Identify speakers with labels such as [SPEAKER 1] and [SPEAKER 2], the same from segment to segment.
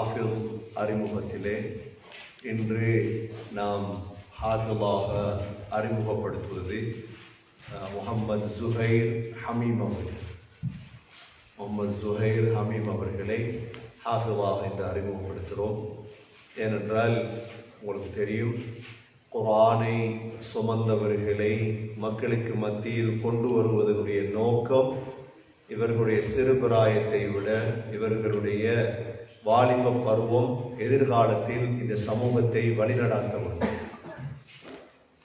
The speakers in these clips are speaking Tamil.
[SPEAKER 1] ஹாஃபில் அறிமுகத்திலே இன்று நாம் ஹாஃபிலாக அறிமுகப்படுத்துவது முகமது ஜுஹைர் ஹமீம் அவர்கள். முகமது ஜுஹைர் ஹமீம் அவர்களை ஹாஃபிலாக என்று அறிமுகப்படுத்துகிறோம். ஏனென்றால் உங்களுக்கு தெரியும், குர்ஆனை சுமந்தவர்களை மக்களுக்கு மத்தியில் கொண்டு வருவதனுடைய நோக்கம் இவர்களுடைய சிறுபிராயத்தை விட இவர்களுடைய வாலிப பருவம் எதிர்காலத்தில் இந்த சமூகத்தை வழிநடாத்த வேண்டும்.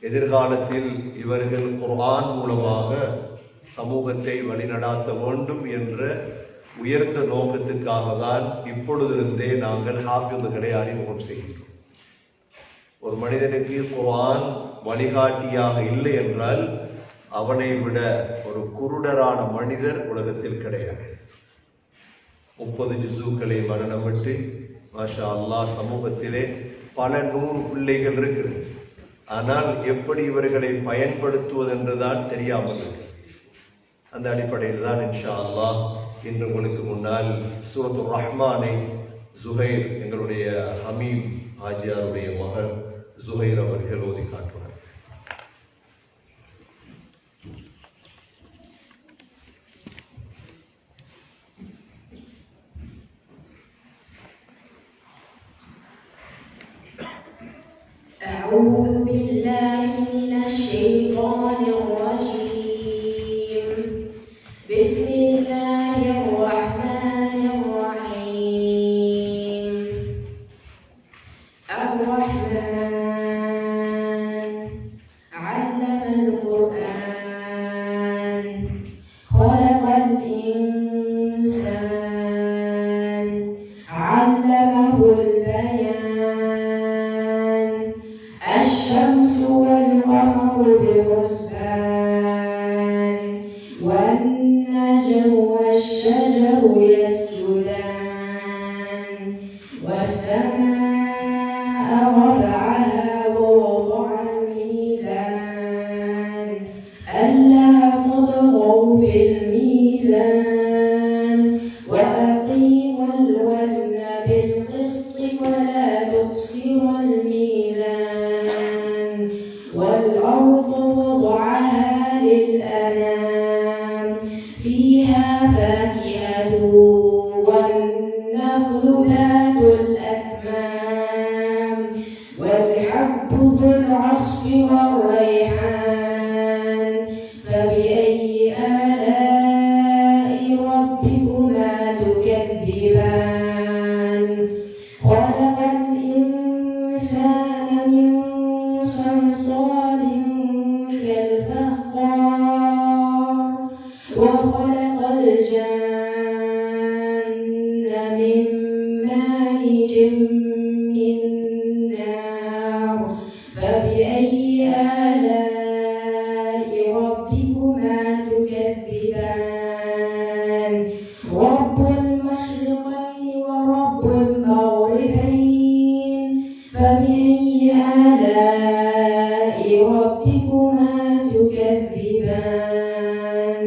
[SPEAKER 1] எதிர்காலத்தில் இவர்கள் குர்ஆன் மூலமாக சமூகத்தை வழிநடாத்த வேண்டும் என்ற உயர்ந்த நோக்கத்துக்காக தான் இப்பொழுதிருந்தே நாங்கள் ஹாஃபிதுகளை அறிமுகம் செய்கின்றோம். ஒரு மனிதனுக்கு குர்ஆன் வழிகாட்டியாக இல்லை என்றால் அவனை விட ஒரு குருடரான மனிதர் உலகத்தில் கிடையாது. 30 ஜுஸுக்களை மரணமிட்டு மாஷா அல்லாஹ் சமூகத்திலே பல 100 பிள்ளைகள் இருக்கிறது. ஆனால் எப்படி இவர்களை பயன்படுத்துவது என்றுதான் தெரியாமல் இருக்கு. அந்த அடிப்படையில் தான் இன்ஷா அல்லாஹ் இன்று உங்களுக்கு முன்னால் சூரத்துர் ரஹ்மானை ஜுஹைர், எங்களுடைய ஹமீம் ஆஜியாருடைய மகன் ஜுஹைர் அவர்கள் ஓதி காட்டுவார்.
[SPEAKER 2] أعوذ بالله من الشيطان الرجيم. بسم الله الرحمن الرحيم. الرحمن علم القرآن خلق الإنسان علمه البيان الشمس والقمر بحسبان والنجم والشجر يسجدان والسماء رفعها ووضع الميزان ألا تطغوا في الميزان وأقيموا الوزن بالقسط ولا تخسروا الميزان والأرض وضعها للأنام فيها فاكهة والنخل ذات الأكمام والحب ذو العصف والريحان فبأي آلاء ربكما تكذبان خلق الإنسان من صلصال كالفخار وخلق الجن من مارج من نار فبأي آلاء ربكما تكذبان رب المشرقين ورب المغربين فبأي آلاء ربكما تكذبان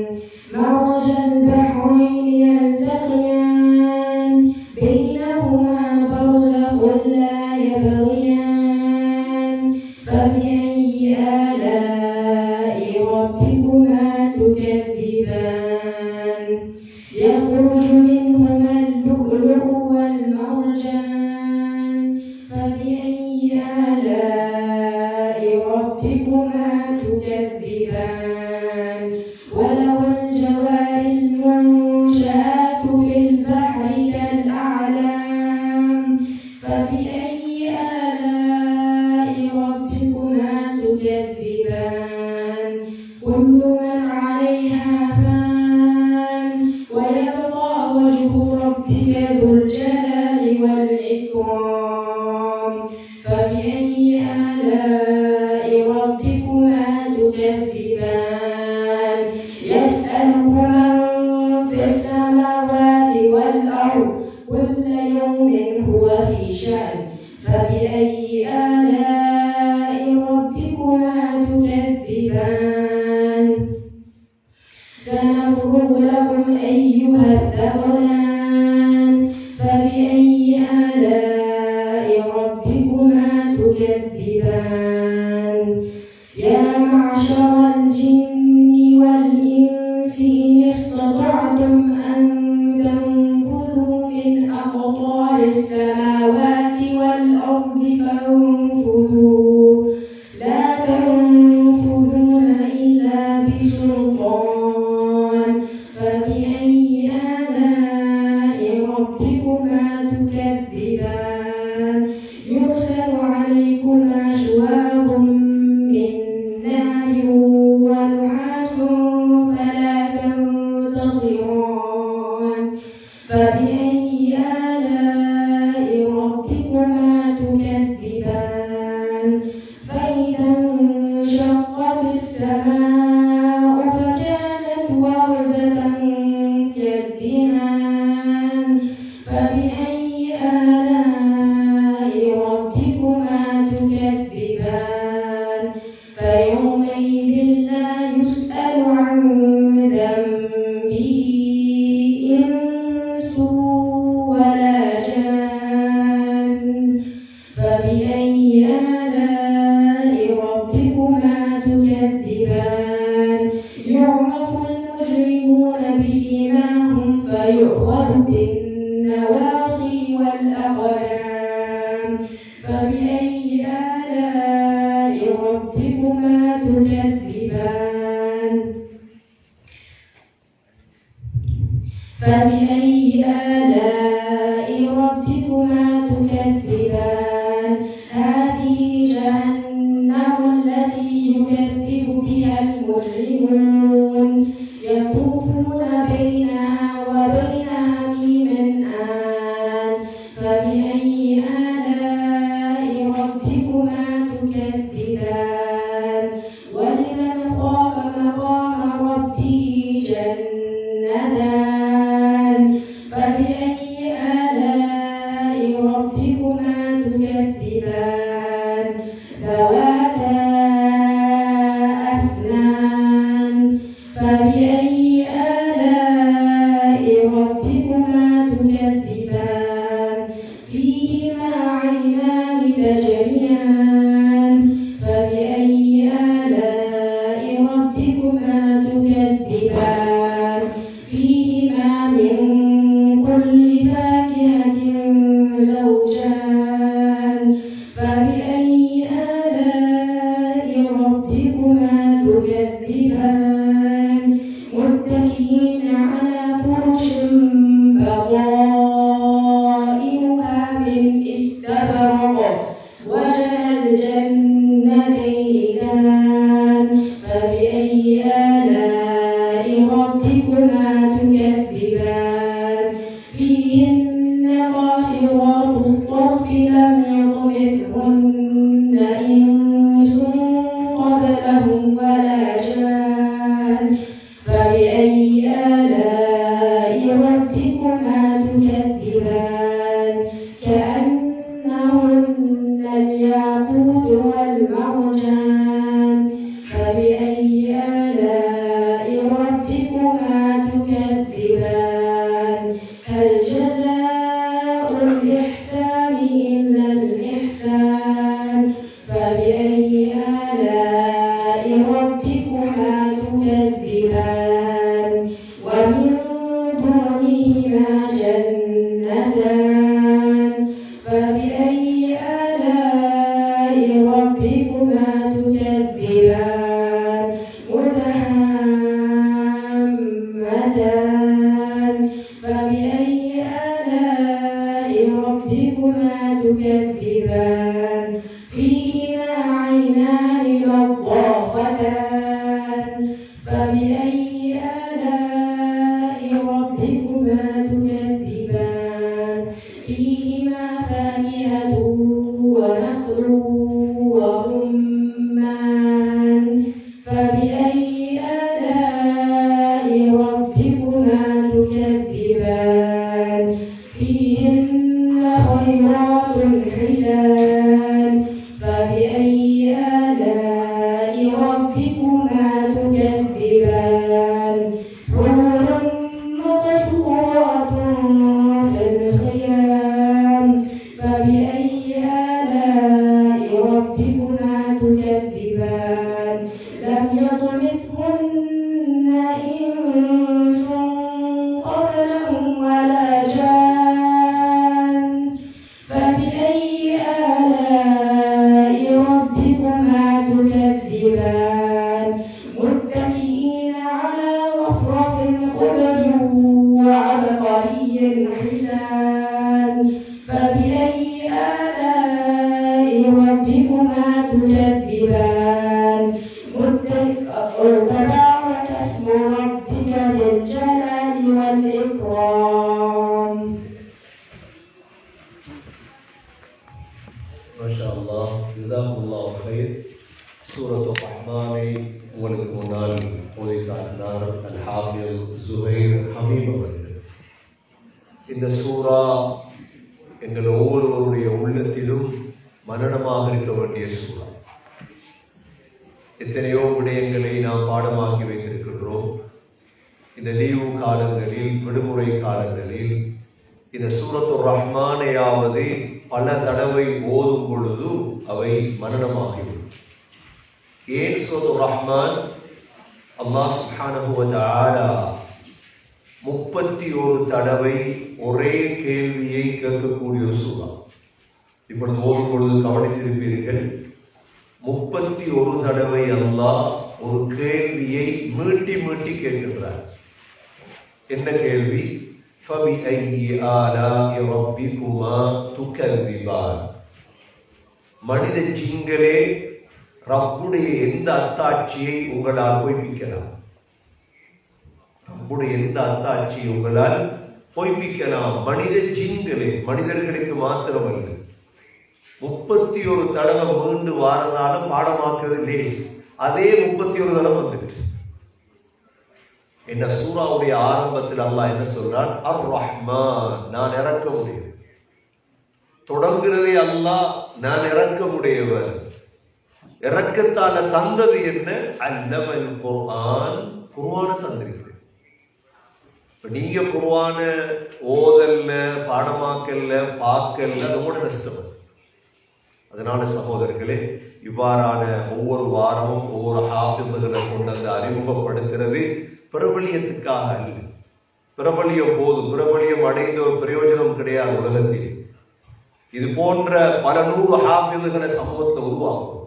[SPEAKER 2] مرج البحرين يلتقيان بينهما برزخ لا يبغيان فبأي آلاء ربكما تكذبان يخرج منهما اللؤلؤ والمرجان فبأي آلاء ربكما تكذبان وله الجوار المنشآت في البحر كالأعلام فبأي آلاء ربكما تكذبان كل من عليها فان ويبقى وجه ربك ذو الجلال والإكرام فبأي آلاء ربكما تكذبان يسأله من في السماوات والأرض كل يوم هو في شأن فبأي آلاء ربكما تكذبان سنفرغ لكم أيها الثقلان فبأي آلاء ربكما تكذبان يرسل عليكما شواظ من نار ونحاس فلا تنتصران فبأي آلاء ربكما تكذبان فإذا انشقت السماء فكانت وردة كالدهان فبأي آلاء ربكما تكذبان فيومئذ لا يسأل عن ذنبه إنس ولا جان فبأي آلاء ربكما تكذبان يعرف المجرمون بسيماهم فيؤخذ بالنواصي والأقدام فبأي آلاء ربكما تكذبان فبأي آلاء ربكما تكذبان هذه جهنم التي يكذب بها المجرمون يطوفون بينها وبين حميم آن فبأي آلاء ربكما تكذبان ولمن خاف مقام ربه جنتان فبأي آلاء ربكما تكذبان ذواتا أفنان فبأي آلاء ربكما تكذبان فيهما عينان تجريان فبأي آلاء ربكما تكذبان فيهما من كل فاكهة زوجان فبأي آلاء ربكما تكذبان متكئين على فرش بطائنها من استبرق وجنى الجنتين دان فبأي آلاء ربكما تكذبان فيهن قاصرات الطرف لم يطمثهن إنس قبلهم ولا جان فبأي آلاء ربكما تكذبان كأنهن الياقوت والمرجان فبأي آلاء ربكما تكذبان هل جزاء الإحسان إلا الإحسان فبأي آلاء ربكما تكذبان ومن دونهما جنتان فبأي آلاء ربكما تكذبان مدهامتان فبأي آلاء ربكما تكذبان فيهما عينان نضاختان فبأي آلاء ربكما تكذبان فيهما فاكهة ونخل ورمان فبأي آلاء ربكما تكذبان فيهن خيرات حسان فبأي آلاء ربكما تكذبان حور مقصورات في الخيام فبأي آلاء ربكما تكذبان لم يطمثهن إنس قبلهم ولا جان فبأي آلاء ربكما تكذبان متكئين على رفرف خضر وعبقري حسان
[SPEAKER 1] மாஷா அல்லாஹ், ஜஸாக்குமுல்லாஹ் ஹைர். சூரத்து ரஹ்மானை உங்களுக்கு முன்னால் ஓதி காட்டினார் அல் ஹாஃபிஸ் ஜுஹைர் ஹமீம் அவர்கள். இந்த சூரா எங்கள் ஒவ்வொருவருடைய உள்ளத்திலும் மனனமாக இருக்க வேண்டிய சூரா. எத்தனையோ விடயங்களை நாம் பாடமாக்கி வைத்திருக்கின்றோம். இந்த லீவு காலங்களில், விடுமுறை காலங்களில் இந்த சூரத்து ரஹ்மானையாவது பல தடவை ஓதும் பொழுது அவை மனனமாகிவிடும். ஏன் சூரத்து ரஹ்மான்? அல்லாஹ் சுப்ஹானஹு வ தஆலா 31 தடவை ஒரே கேள்வியை கேட்கக்கூடிய சூரா. இப்பொழுது ஓதும் பொழுது கவனித்திருப்பீர்கள், 31 தடவை அல்லாஹ் ஒரு கேள்வியை மீட்டி மீட்டி கேட்கின்றார். என்ன கேள்வி? فَبِأَيِّ آلَاءِ رَبِّكُمَا تُكَذِّبَانِ. மனித ஜின்களே, ரப்புடைய எந்த அத்தாட்சியை உங்களால் பொய்ப்பிக்கலாம்? ரப்புடைய எந்த அத்தாட்சியை உங்களால் பொய்ப்பிக்கலாம்? மனித ஜின்களே, மனிதர்களுக்கு மாத்திரமல்ல. 31 தடவை மீண்டு வாரதால பாடமாக்குறது லேஸ். அதே 31 தடவை வந்துட்டு என்ன சூராவுடைய ஆரம்பத்தில் அல்லாஹ் என்ன சொல்றான்? அர் ரஹ்மான், நான் இறக்க முடியும். தொடங்குறதே அல்லாஹ் நான் இறக்க முடியவர். இறக்கத்தால தந்தது என்ன? அல்லமல் குர்ஆன், குர்ஆன தந்திருக்கிறேன். நீங்க குர்ஆன ஓதல்ல, பாடமாக்கல்ல, பார்க்கல்ல, அதோட நஷ்டம். அதனால சகோதரர்களே, இவ்வாறான ஒவ்வொரு வாரமும் ஒவ்வொரு ஹாஃபிதுகளை கொண்டு வந்து அறிமுகப்படுத்துறது பிரபலியத்துக்காக அல்ல. பிரபலியம் போதும், பிரபலியம் அடைந்த ஒரு பிரயோஜனம் கிடையாது உலகத்தில். இது போன்ற பல 100 ஹாஃபிதுகளை சமூகத்தில் உருவாகும்.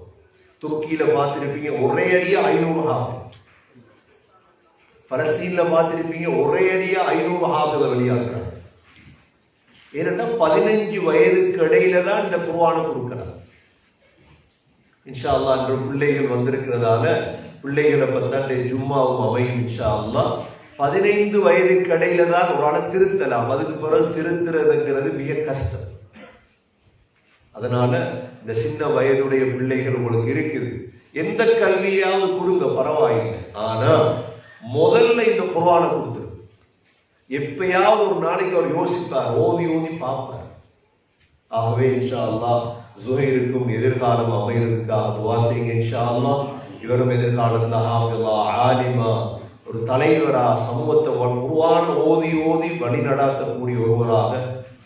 [SPEAKER 1] துருக்கியில பார்த்திருப்பீங்க, ஒரே அடியா 500 ஹாஃபிஸ். பலஸ்தீன்ல பார்த்திருப்பீங்க, ஒரே அடியா 500 ஹாஃபிதை வெளியாக்குறாங்க. ஏன்னா 15 வயதுக்கு இடையில தான் இந்த குர்ஆனை கொடுக்கிறாங்க. இன்ஷா அல்லாஹ் என்ற பிள்ளைகள் வந்திருக்கிறதால பிள்ளைகளை பத்தாண்டு ஜும்மாவும் அமையும். இன்ஷா அல்லாஹ் 15 வயதுக்கு இடையில தான் ஒரு ஆளை திருத்தலாம். அதுக்கு பிறகு திருத்துறதுங்கிறது மிக கஷ்டம். அதனால இந்த சின்ன வயதுடைய பிள்ளைகள் உங்களுக்கு இருக்குது, எந்த கல்வியாவது கொடுங்க, பரவாயில்லை. ஆனா முதல்ல இந்த குர்ஆனை கொடுத்துரு. எப்பயாவது ஒரு நாளைக்கு அவர் யோசிப்பார், ஓதி ஓதி பார்ப்பார். ஆகவே இன்ஷா அல்லாஹ் ஜுஹைருக்கும் எதிர்காலம் அமைவதற்காக துஆ செய்யுங்க. இன்ஷா அல்லாஹ் இவரும் எதிர்காலத்தில் ஹாஃபிதா, ஆலிமா, ஒரு தலைவரா, சமூகத்தை குர்ஆன் ஓதி ஓதி வழி நடாத்தக்கூடிய ஒருவராக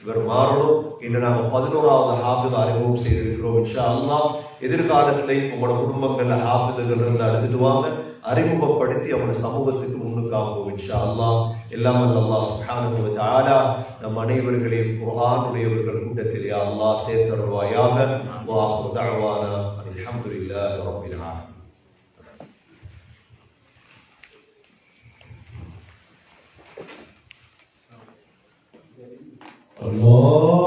[SPEAKER 1] இவர் மாறணும். இன்று நாங்கள் 11வது ஹாஃபிதா அறிமுகம் செய்திருக்கிறோம். இன்ஷா அல்லாஹ் எதிர்காலத்திலே உங்களோட குடும்பங்கள்ல ஹாஃபிதுகள் இருந்து அடுத்துட்டு வாங்க, அறிமுகப்படுத்தி அவங்களோட சமூகத்துக்கு முன்னுக்காகும். இன்ஷா அல்லாஹ் எல்லாம் அல்லாஹ் சுப்ஹானஹு வ தஆலா நம் அனைவர்களையும் குர்ஆனுடையவர்கள் கூட்டத்தில் யா அல்லாஹ் சேர்த்தருள்வாயாக. வ ஆகிரு தஅவானா அல்ஹம்துலில்லாஹி ரப்பில் ஆலமீன்.
[SPEAKER 3] Allah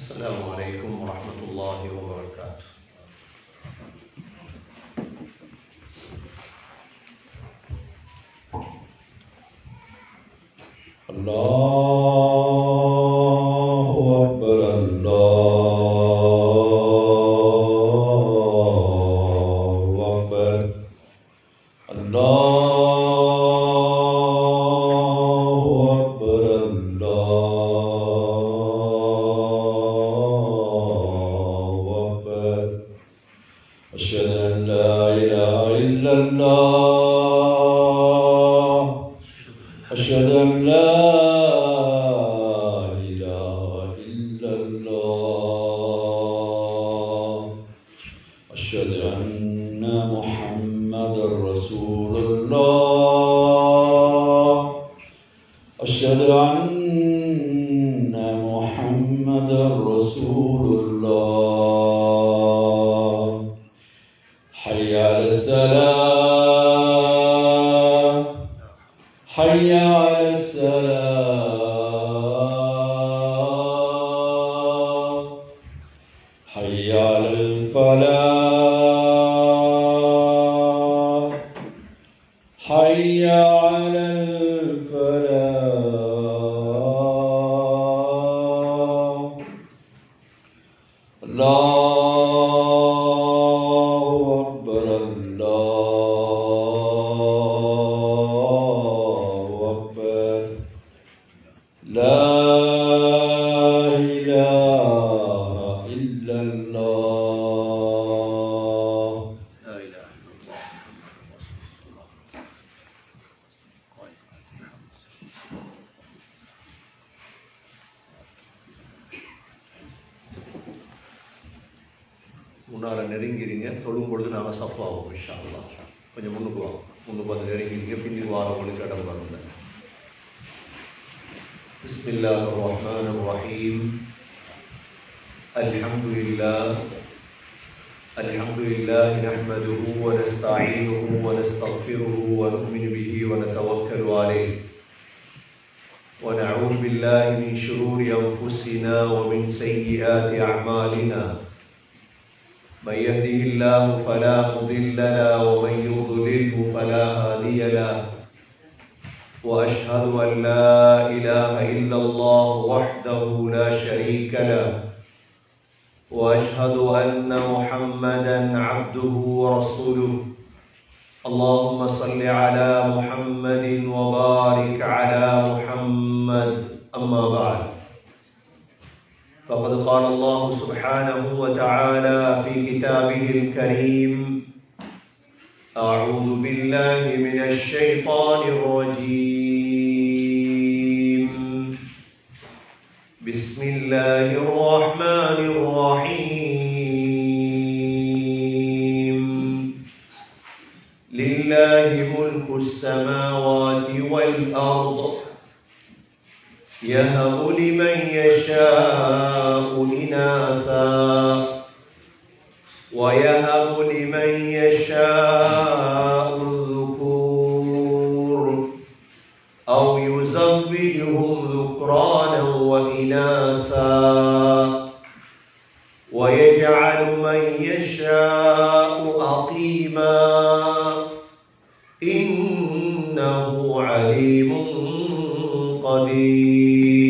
[SPEAKER 1] السلام عليكم ورحمة الله وبركاته.
[SPEAKER 3] الله أكبر الله أكبر الله أكبر الله أكبر أشهد أن لا إله إلا الله أشهد أن لا إله إلا الله أشهد أن محمدا رسول الله أشهد أن محمدا رسول الله حي على السلام حي على السلام حي على الفلاح حي على الفلاح الله أكبر الله أكبر لا إله إلا الله
[SPEAKER 1] لا إله إلا الله. முன்னால நெருங்கிறீங்க, தொழும் பொழுது நாங்கள் சஃபாவோம் இன்ஷா அல்லாஹ். கொஞ்சம் முன்னுக்கு வாங்க, முன்னுக்கு வந்து நெருங்கிறீங்க, பின்னி வாரவங்களுக்கு இடம் வருங்க. بسم الله الرحمن الرحيم. الحمد لله نحمده ونستعينه ونستغفره ونؤمن به ونتوكل عليه ونعوذ بالله من شرور أنفسنا ومن سيئات أعمالنا. من يهده الله فلا مضل له ومن يضلله فلا هادي له. وأشهد أن لا إله إلا الله وحده لا شريك له. وأشهد أن محمدا عبده ورسوله. اللهم صل على محمد وبارك على محمد. أما بعد، فقد قال الله سبحانه وتعالى في كتابه الكريم: أعوذ بالله من الشيطان الرجيم. بسم الله الرحمن الرحيم. لله ملك السماوات والأرض يهب لمن يشاء إناثا ويهب لمن يشاء الذكور أو يزوجهم ذكرانا وإناثا ويجعل من يشاء عقيما إنه عليم قدير.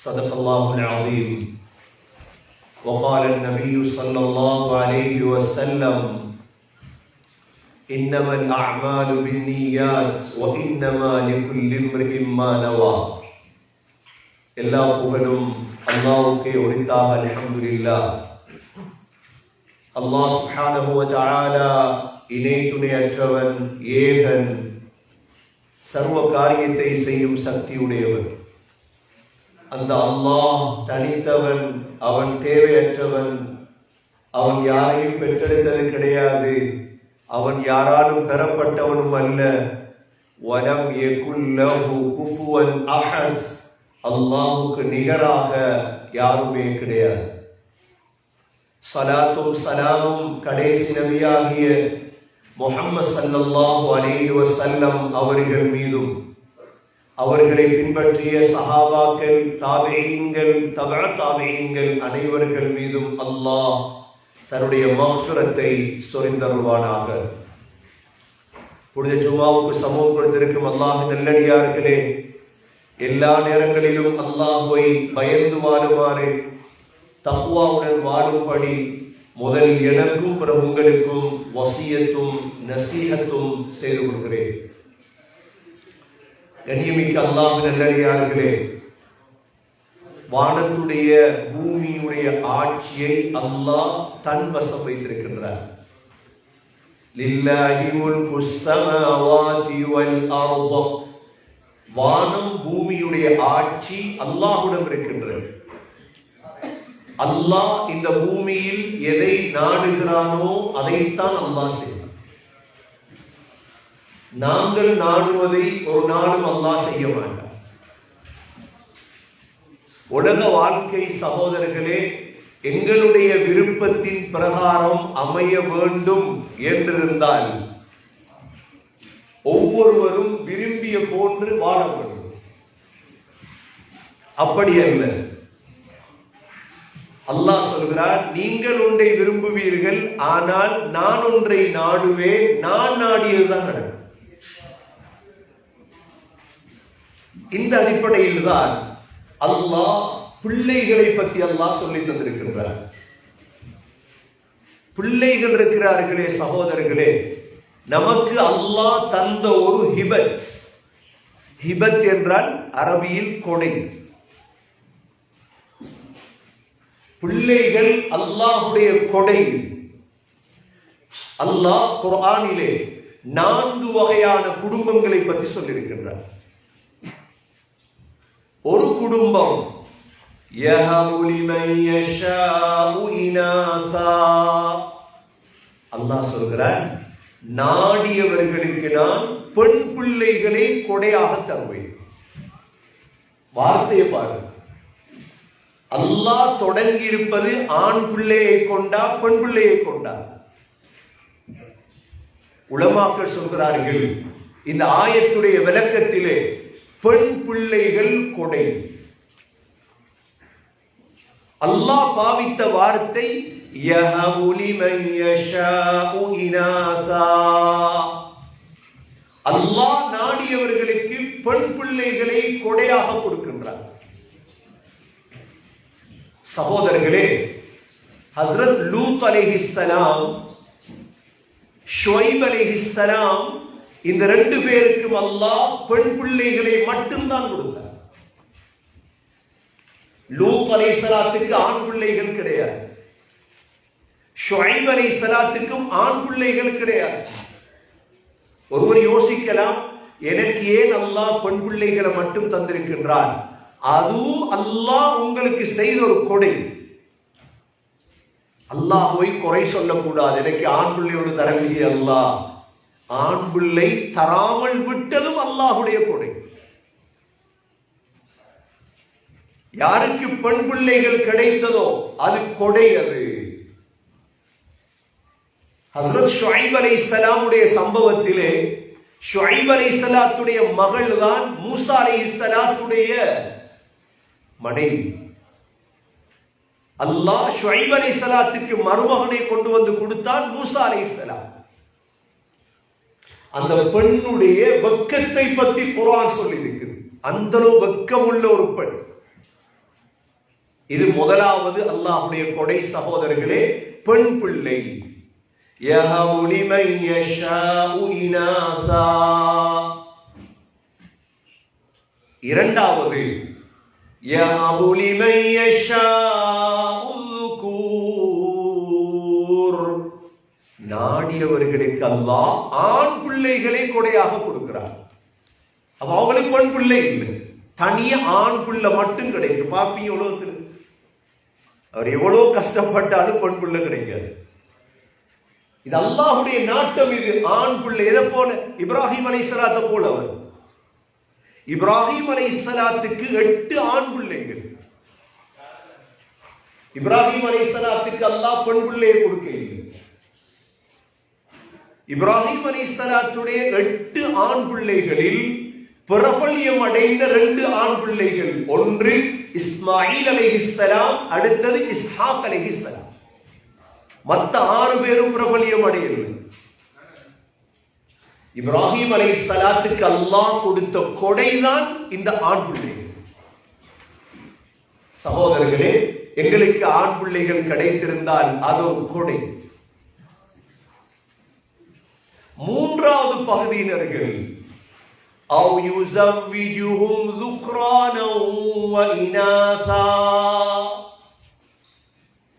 [SPEAKER 1] صدق الله العظيم. وقال النبي صلى الله عليه وسلم: إنما الأعمال بالنيات وإنما لكل امرئ ما نوى. எல்லா புகழும் அல்லாஹ்வுக்கே உரித்தாக. அல்ஹம்துலில்லாஹ். அல்லாஹ் சுப்ஹானஹு வ தஆலா இணை துணையற்றவன், ஏகன், சர்வ காரியத்தை செய்யும் சக்தி உடையவன். அந்த அல்லாஹ் தனித்தவன், அவன் தேவையற்றவன், அவன் யாரையும் பெற்றெடுத்தது கிடையாது, அவன் யாராலும் பெறப்பட்டவனும் அல்ல. வலம் யகுல் லஹு குஃபுவன் அஹத். அல்லாஹ்வுக்கு நிகராக யாருமே கிடையாது. ஸலாத்தும் ஸலாமும் கடைசி நபியாகிய முஹம்மது ஸல்லல்லாஹு அலைஹி வஸல்லம் அவர்கள் மீதும், அவர்களை பின்பற்றிய சஹாபாக்கள், தாபிஈன்கள், தபஅ தாபிஈன்கள் அனைவர்கள் மீதும் அல்லாஹ் தன்னுடைய மக்ஃபிரத்தை சொரிந்தருள்வானாக. புனித ஜும்மாவுக்கு சமூகம் கொடுத்திருக்கும் அல்லாஹ்வின் நல்லடியார்களே, எல்லா நேரங்களிலும் அல்லாஹ்வை பயந்து வாழுமாறு, தக்வாவுடன் வாழும்படி முதல் எனக்கும் பிறகு உங்களுக்கும் வசியத்தும் நசீஹத்தும் செய்து கொள்கிறேன். கண்ணியமிக்க அல்லாஹ்வின் நல்லடியார்களே, வானத்துடைய பூமியுடைய ஆட்சியை அல்லாஹ் தன் வசம் வைத்திருக்கின்றார். லில்லாஹி முல்குஸ் ஸமாவாதி வல் அர்ض. வானம் பூமியுடைய ஆட்சி அல்லாஹ்விடம் இருக்கின்றது. அல்லாஹ் இந்த பூமியில் எதை நாடுகிறானோ அதைத்தான் அல்லாஹ் செய்வார். நாங்கள் நாடுவதை ஒரு நாளும் அல்லாஹ் செய்ய மாட்டார். உலக வாழ்க்கை சகோதரர்களே, எங்களுடைய விருப்பத்தின் பிரகாரம் அமைய வேண்டும் என்றிருந்தால் ஒவ்வொருவரும் விரும்பிய போன்று வாழ வேண்டும். அப்படி அல்ல. அல்லாஹ் சொல்கிறார், நீங்கள் ஒன்றை விரும்புவீர்கள், ஆனால் நான் ஒன்றை நாடுவேன், நான் நாடியதுதான் நடக்கும். இந்த அடிப்படையில் தான் அல்லாஹ் பிள்ளைகளை பற்றி அல்லாஹ் சொல்லி தந்திருக்கின்றார். பிள்ளைகள் இருக்கிறார்களே சகோதரர்களே, நமக்கு அல்லாஹ் தந்த ஒரு ஹிபத். ஹிபத் என்றால் அரபியில் கொடை. பிள்ளைகள் அல்லாஹ்வுடைய கொடை. அல்லாஹ் குர்ஆனிலே 4 வகையான குடும்பங்களை பற்றி சொல்லியிருக்கின்றார். ஒரு குடும்பம் யஹபு லிமன் யஷாஉ இனாஸா. அல்லாஹ் சொல்கிறார், நாடியவர்களுக்கு நான் பெண் பிள்ளைகளை கொடையாக தருவேன். வார்த்தையை பாருங்கள். அல்லாஹ் தொடங்கி இருப்பது ஆண் பிள்ளையை கொண்டா பெண் பிள்ளையை கொண்டா? உலமாக்கள் சொல்கிறார்கள், இந்த ஆயத்துடைய விளக்கத்திலே பெண் பிள்ளைகள் கொடை. அல்லாஹ் பாவித்த வார்த்தை யஹபு லிமன் யஷாஉ இனாஸா. அல்லாஹ் நாடியவர்களுக்கு பெண் பிள்ளைகளை கொடையாக கொடுக்கின்றார். சகோதரர்களே, ஹஸ்ரத் லூத் அலைஹிஸ்ஸலாம், ஷுவைப் அலைஹிஸ்ஸலாம், இந்த 2 பேருக்கும் அல்லாஹ் பெண் பிள்ளைகளை மட்டும்தான் கொடுத்தார். லூத் அலைஹிஸ்ஸலாத்துக்கு ஆண் பிள்ளைகள் கிடையாது. ஷுவைப் அலைஹிஸ்ஸலாத்துக்கும் ஆண் பிள்ளைகள் கிடையாது. ஒருவர் யோசிக்கலாம், எனக்கு ஏன் அல்லாஹ் பெண் பிள்ளைகளை மட்டும் தந்திருக்கின்றான்? அதுவும் அல்லாஹ் உங்களுக்கு செய்த ஒரு கொடை. அல்லாஹ்வை குறை சொல்லக்கூடாது, எனக்கு ஆண் பிள்ளையோடு தரவில்லை அல்லாஹ். ஆண் பிள்ளை தராமல் விட்டதும் அல்லாஹ்வுடைய கொடை. யாருக்கு பெண் பிள்ளைகள் கிடைத்ததோ அது கொடை. அது ஹஸ்ரத் ஷுவைப் அலைஹிஸ்ஸலாமுடைய சம்பவத்திலே ஷுவைப் அலைஹிஸ்ஸலாத்துடைய மகள் தான் மூசா அலைஹிஸ்ஸலாத்துடைய மனைவி. அல்லாஹ் ஷுவைப் அலைஹிஸ்ஸலாத்துக்கு மருமகனை கொண்டு வந்து கொடுத்தான், மூசா அலைஹிஸ்ஸலாம். அந்த பெண்ணுடைய வெட்கத்தை பற்றி குர்ஆன் சொல்லி இருக்குது. அந்த வெட்கமுள்ள ஒரு பெண். இது முதலாவது அல்லாஹ்வுடைய கொடை சகோதரர்களே, பெண் பிள்ளை. யஹபு லிமன் யஷாஉ இனாஸா. இரண்டாவது யஹபு லிமன் யஷாஉ ذுகூர். நாடியவர்களுக்கு அல்லாஹ் ஆண் பிள்ளைகளை கொடையாக கொடுக்கிறார். அப்ப அவங்களுக்கு பெண் பிள்ளை இல்லை, தனிய ஆண் பிள்ளை மட்டும் கிடைக்கும். பாப்பீங்க உலகத்தில் அவர் எவ்வளவு கஷ்டப்பட்டாலும் பெண் பிள்ளை கிடைக்காது. இது அல்லாஹ்வுடைய நாட்டம். இது ஆண் பிள்ளை. எதை போல? இப்ராஹிம் அலைஹிஸ்ஸலாத்தை போல. அவர் இப்ராஹிம் அலைஹிஸ்ஸலாத்துக்கு 8 ஆண் பிள்ளைகள். இப்ராஹிம் அலைஹிஸ்ஸலாத்துக்கு அல்லாஹ் பெண் பிள்ளையை கொடுக்கவில்லை. இப்ராஹிம் அலைஹிஸ்ஸலாத்துடைய 8 ஆண் பிள்ளைகளில் பிரபல்யம் அடைந்த 2 ஆண் பிள்ளைகள். ஒன்று இஸ்மாயில் அலைஹிஸ்ஸலாம், அடுத்தது இஸ்ஹாக் அலைஹிஸ்ஸலாம். மற்ற 6 பேரும் பிரபல்யம் அடையவில்லை. இப்ராஹிம் அலைஹிஸ்ஸலாத்துக்கு அல்லாஹ் கொடுத்த கொடைதான் இந்த ஆண் பிள்ளைகள். சகோதரர்களே, எங்களுக்கு ஆண் பிள்ளைகள் கிடைத்திருந்தால் அது ஒரு கொடை. 3வது பகுதியினர்கள் أو يزوجهم ذكرانا وإناثا.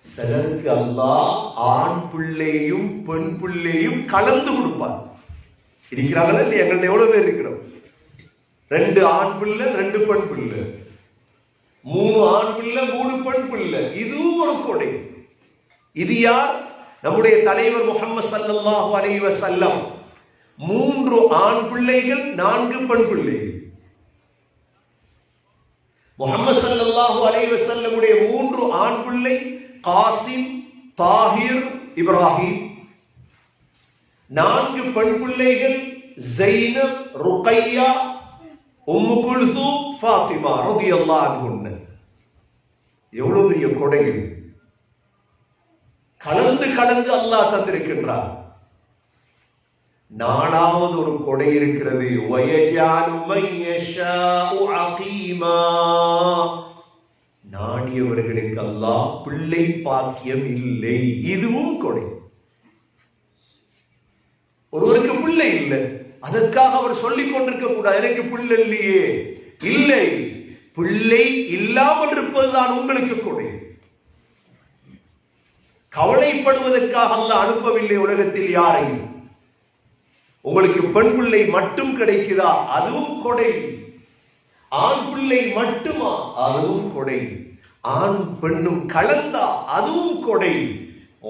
[SPEAKER 1] சிலருக்கு அல்லாஹ் ஆண் பிள்ளையும் பெண் பிள்ளையும் கலந்து கொடுப்பார். இருக்கிறாங்களா இல்லையா? எங்கள்ட்ட எவ்வளவு பேர் இருக்கிறோம்? 2 ஆண் பிள்ளை 2 பெண் பிள்ளை, 3 ஆண் பிள்ளை 3 பெண் பிள்ளை. இதுவும் ஒரு கொடை. இது யார்? நம்முடைய தலைவர் முஹம்மது ஸல்லல்லாஹு அலைஹி வஸல்லம். 3 ஆண் பிள்ளைகள் 4 பெண் பிள்ளைகள். முஹம்மது ஸல்லல்லாஹு அலைஹி வஸல்லமுடைய 3 ஆண் பிள்ளை காசிம், தாஹிர், இப்ராஹிம். 4 பெண் பிள்ளைகள் ஸைனப், ருக்கையா, உம்மு குல்சூம், ஃபாத்திமா ரலியல்லாஹு அன்ஹுன்ன. எவ்வளவு பெரிய கொடைகள் கலந்து கலந்து அல்லாஹ் தந்திருக்கின்றார். 4வது ஒரு கொடை இருக்கிறது. வயஜாலு மன் யஷாஉ அகீமா. நாடியவர்களுக்கு அல்லாஹ் பிள்ளை பாக்கியம் இல்லை. இதுவும் கொடை. ஒருவருக்கு பிள்ளை இல்லை, அதற்காக அவர் சொல்லிக் கொண்டிருக்க கூடாது எனக்கு பிள்ளை இல்லையே. இல்லை, பிள்ளை இல்லாமல் இருப்பதுதான் உங்களுக்கு கொடை. கவலைப்படுவதற்காக அல்லாஹ் அனுப்பவில்லை உலகத்தில் யாரையும். உங்களுக்கு பெண் பிள்ளை மட்டும் கிடைக்குதா? அதுவும் கொடை. ஆண் பிள்ளை மட்டுமா? அதுவும் கொடை. ஆண் பெண்ணும் கலந்தா அதுவும் கொடை.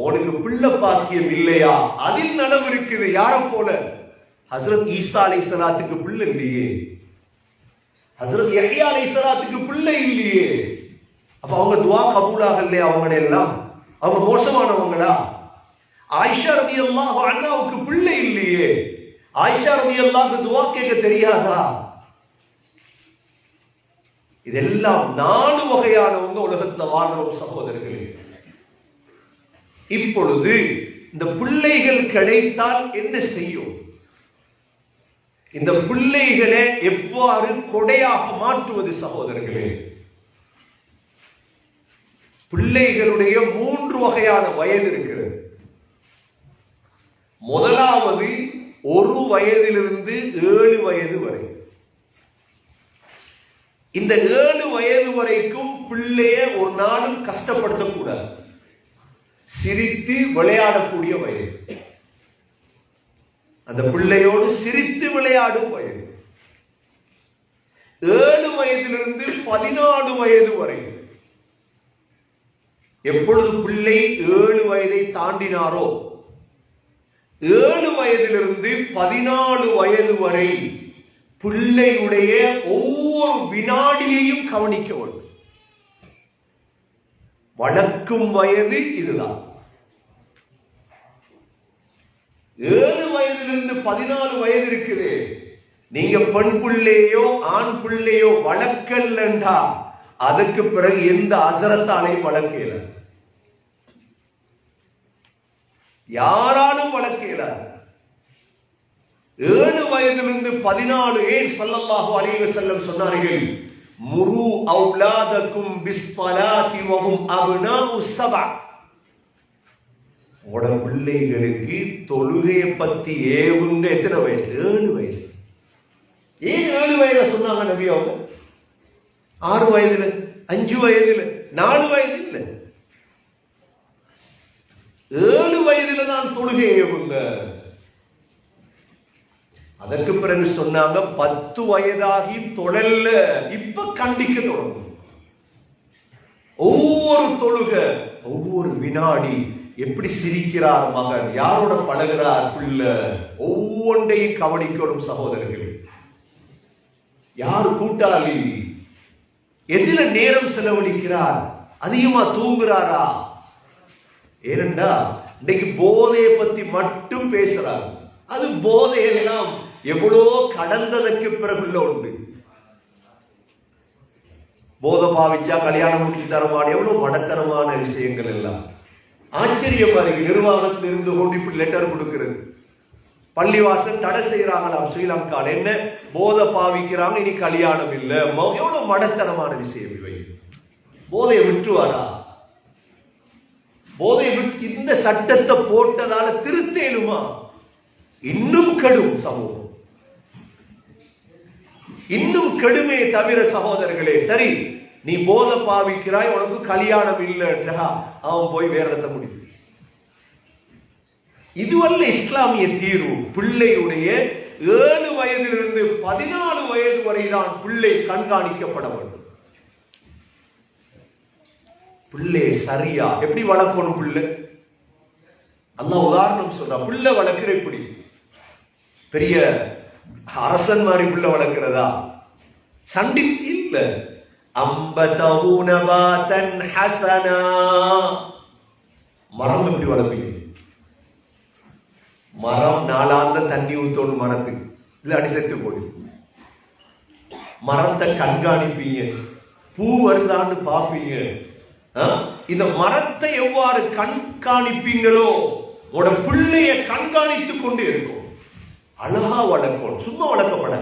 [SPEAKER 1] உனக்கு பிள்ளை பாக்கியம் இல்லையா? அதில் நலவு இருக்குது. யார போல? ஹஸ்ரத் ஈசா அலைஹிஸ்ஸலாத்துக்கு பிள்ளை இல்லையே, ஹஸ்ரத் யஹ்யா அலைஹிஸ்ஸலாத்துக்கு பிள்ளை இல்லையே. அப்ப அவங்க துஆ கபூலாக இல்லையா? அவங்க எல்லாம் அவங்க மோசமானவங்களா? ஆயிஷா ரலியல்லாஹு அன்ஹாவுக்கு பிள்ளை இல்லையே, ஆயிஷா ரலியல்லாஹு துஆ கேட்க தெரியாதா? இதெல்லாம் 4 வகையானவங்க உலகத்துல வாழ்றோம் சகோதரர்களே. இப்பொழுது இந்த பிள்ளைகள் கிடைத்தால் என்ன செய்யும்? இந்த பிள்ளைகளை எவ்வாறு கொடையாக மாற்றுவது சகோதரர்களே? பிள்ளைகளுடைய 3 வகையான வயது இருக்கிறது. முதலாவது 1 வயதிலிருந்து 7 வயது வரை. இந்த 7 வயது வரைக்கும் பிள்ளைய ஒரு நாளும் கஷ்டப்படுத்தக்கூடாது. சிரித்து விளையாடக்கூடிய வயது, அந்த பிள்ளையோடு சிரித்து விளையாடும் வயது. 7 வயதிலிருந்து 14 வயது வரை. எப்பொழுது பிள்ளை 7 வயதை தாண்டினாரோ, 7 வயதிலிருந்து 14 வயது வரை பிள்ளையுடைய ஒவ்வொரு வினாடியையும் கவனிக்க வேண்டும். வளர்க்கும் வயது இதுதான். 7 வயதிலிருந்து 14 வயது இருக்குது. நீங்க பெண் பிள்ளையோ ஆண் பிள்ளையோ வளர்க்கலண்டா அதுக்கு பிறகு எந்த அசரத்தாலையும் வளர்க்கல, யாராலும் வளர்க்கல. 7 வயதிலிருந்து 14 ஏன் ஸல்லல்லாஹு அலைஹி வஸல்லம் சொன்னார்கள், முரு அவுலாதக்கும் பிஸ்ஸலாத்தி வஹும் அப்னாஉ ஸபா. உட பிள்ளைகளுக்கு தொழுகையை பத்தி ஏவுங்க. எத்தனை வயசு? 7 வயசு. ஏன் 7 வயதுல சொன்னாங்க நபி அவங்க? 6 வயதுல, 5 வயதுல, 4 வயது இல்லை, 7 வயதுல தான் தொழுகை ஏவுங்க. அதற்கு பிறகு சொன்னாங்க 10 வயதாகி தொழல்ல, இப்ப கண்டிக்க தொடங்கும். ஒவ்வொரு தொழுக, ஒவ்வொரு வினாடி எப்படி சிரிக்கிறார் மகன், யாரோட பழகிறார் பிள்ளை, ஒவ்வொன்றையும் கவனிக்கணும் சகோதரர்களே. யார் கூட்டாளி, எதில நேரம் செலவழிக்கிறார், அதிகமா தூங்குறாரா? ஏனென்றா இன்னைக்கு போதையை பத்தி மட்டும் பேசுறார். அது போதையெல்லாம் எவ்வளோ கடந்ததற்கு பிறகுள்ள உண்டு. போதை பாவிச்சா கல்யாணம் முடிச்சு தரமான எவ்வளவு மடத்தனமான விஷயங்கள் எல்லாம். ஆச்சரியமா இருக்கு. நிர்வாகத்தில் இருந்து கொண்டு இப்படி லெட்டர் கொடுக்கிறது. பள்ளிவாசல் தடை செய்யறாங்களாம் ஸ்ரீலங்கால. என்ன போதை பாவிக்கிறாங்க, இனி கல்யாணம் இல்ல. எவ்வளவு மடத்தனமான விஷயம் இவை. போதையை விட்டுவாரா? போதையை விட்டு இந்த சட்டத்தை போட்டதால திருத்தேலுமா? இன்னும் கெடும் சமூகம், இன்னும் கெடுமே தவிர சகோதரர்களே. சரி, நீ போதை பாவிக்கிறாய், உனக்கு கல்யாணம் இல்லைன்றா அவன் போய் வேற இடத்த முடியும். இதுவல்ல இஸ்லாமிய தீர்வு. பிள்ளையுடைய 7 வயதிலிருந்து 14 வயது வரைதான் பிள்ளை கண்காணிக்கப்பட வேண்டும். பிள்ளை சரியா எப்படி வளர்க்கணும்? பிள்ளை அல்லாஹ் உதாரணம் சொல்ற. பிள்ளை வளர்க்கிற எப்படி? பெரிய அரசன் மாதிரி பிள்ளை வளர்க்கிறதா? சண்டி இல்ல. அம்பதஹு நபாதன் ஹஸனா. மரம் எப்படி வளர்ப்பீங்க? மரம் நாளாந்த தண்ணி ஊத்தோணும் மரத்துக்கு, இல்ல அடி செத்து போடு. மரத்தை கண்காணிப்பீங்க, பூ வருதான்னு பார்ப்பீங்க. இந்த மரத்தை எவ்வாறு கண்காணிப்பீங்களோ உங்களோட பிள்ளைய கண்காணித்துக் கொண்டே இருக்கும். அழகா வளர்க்கணும், சும்மா வளர்க்கப்பட.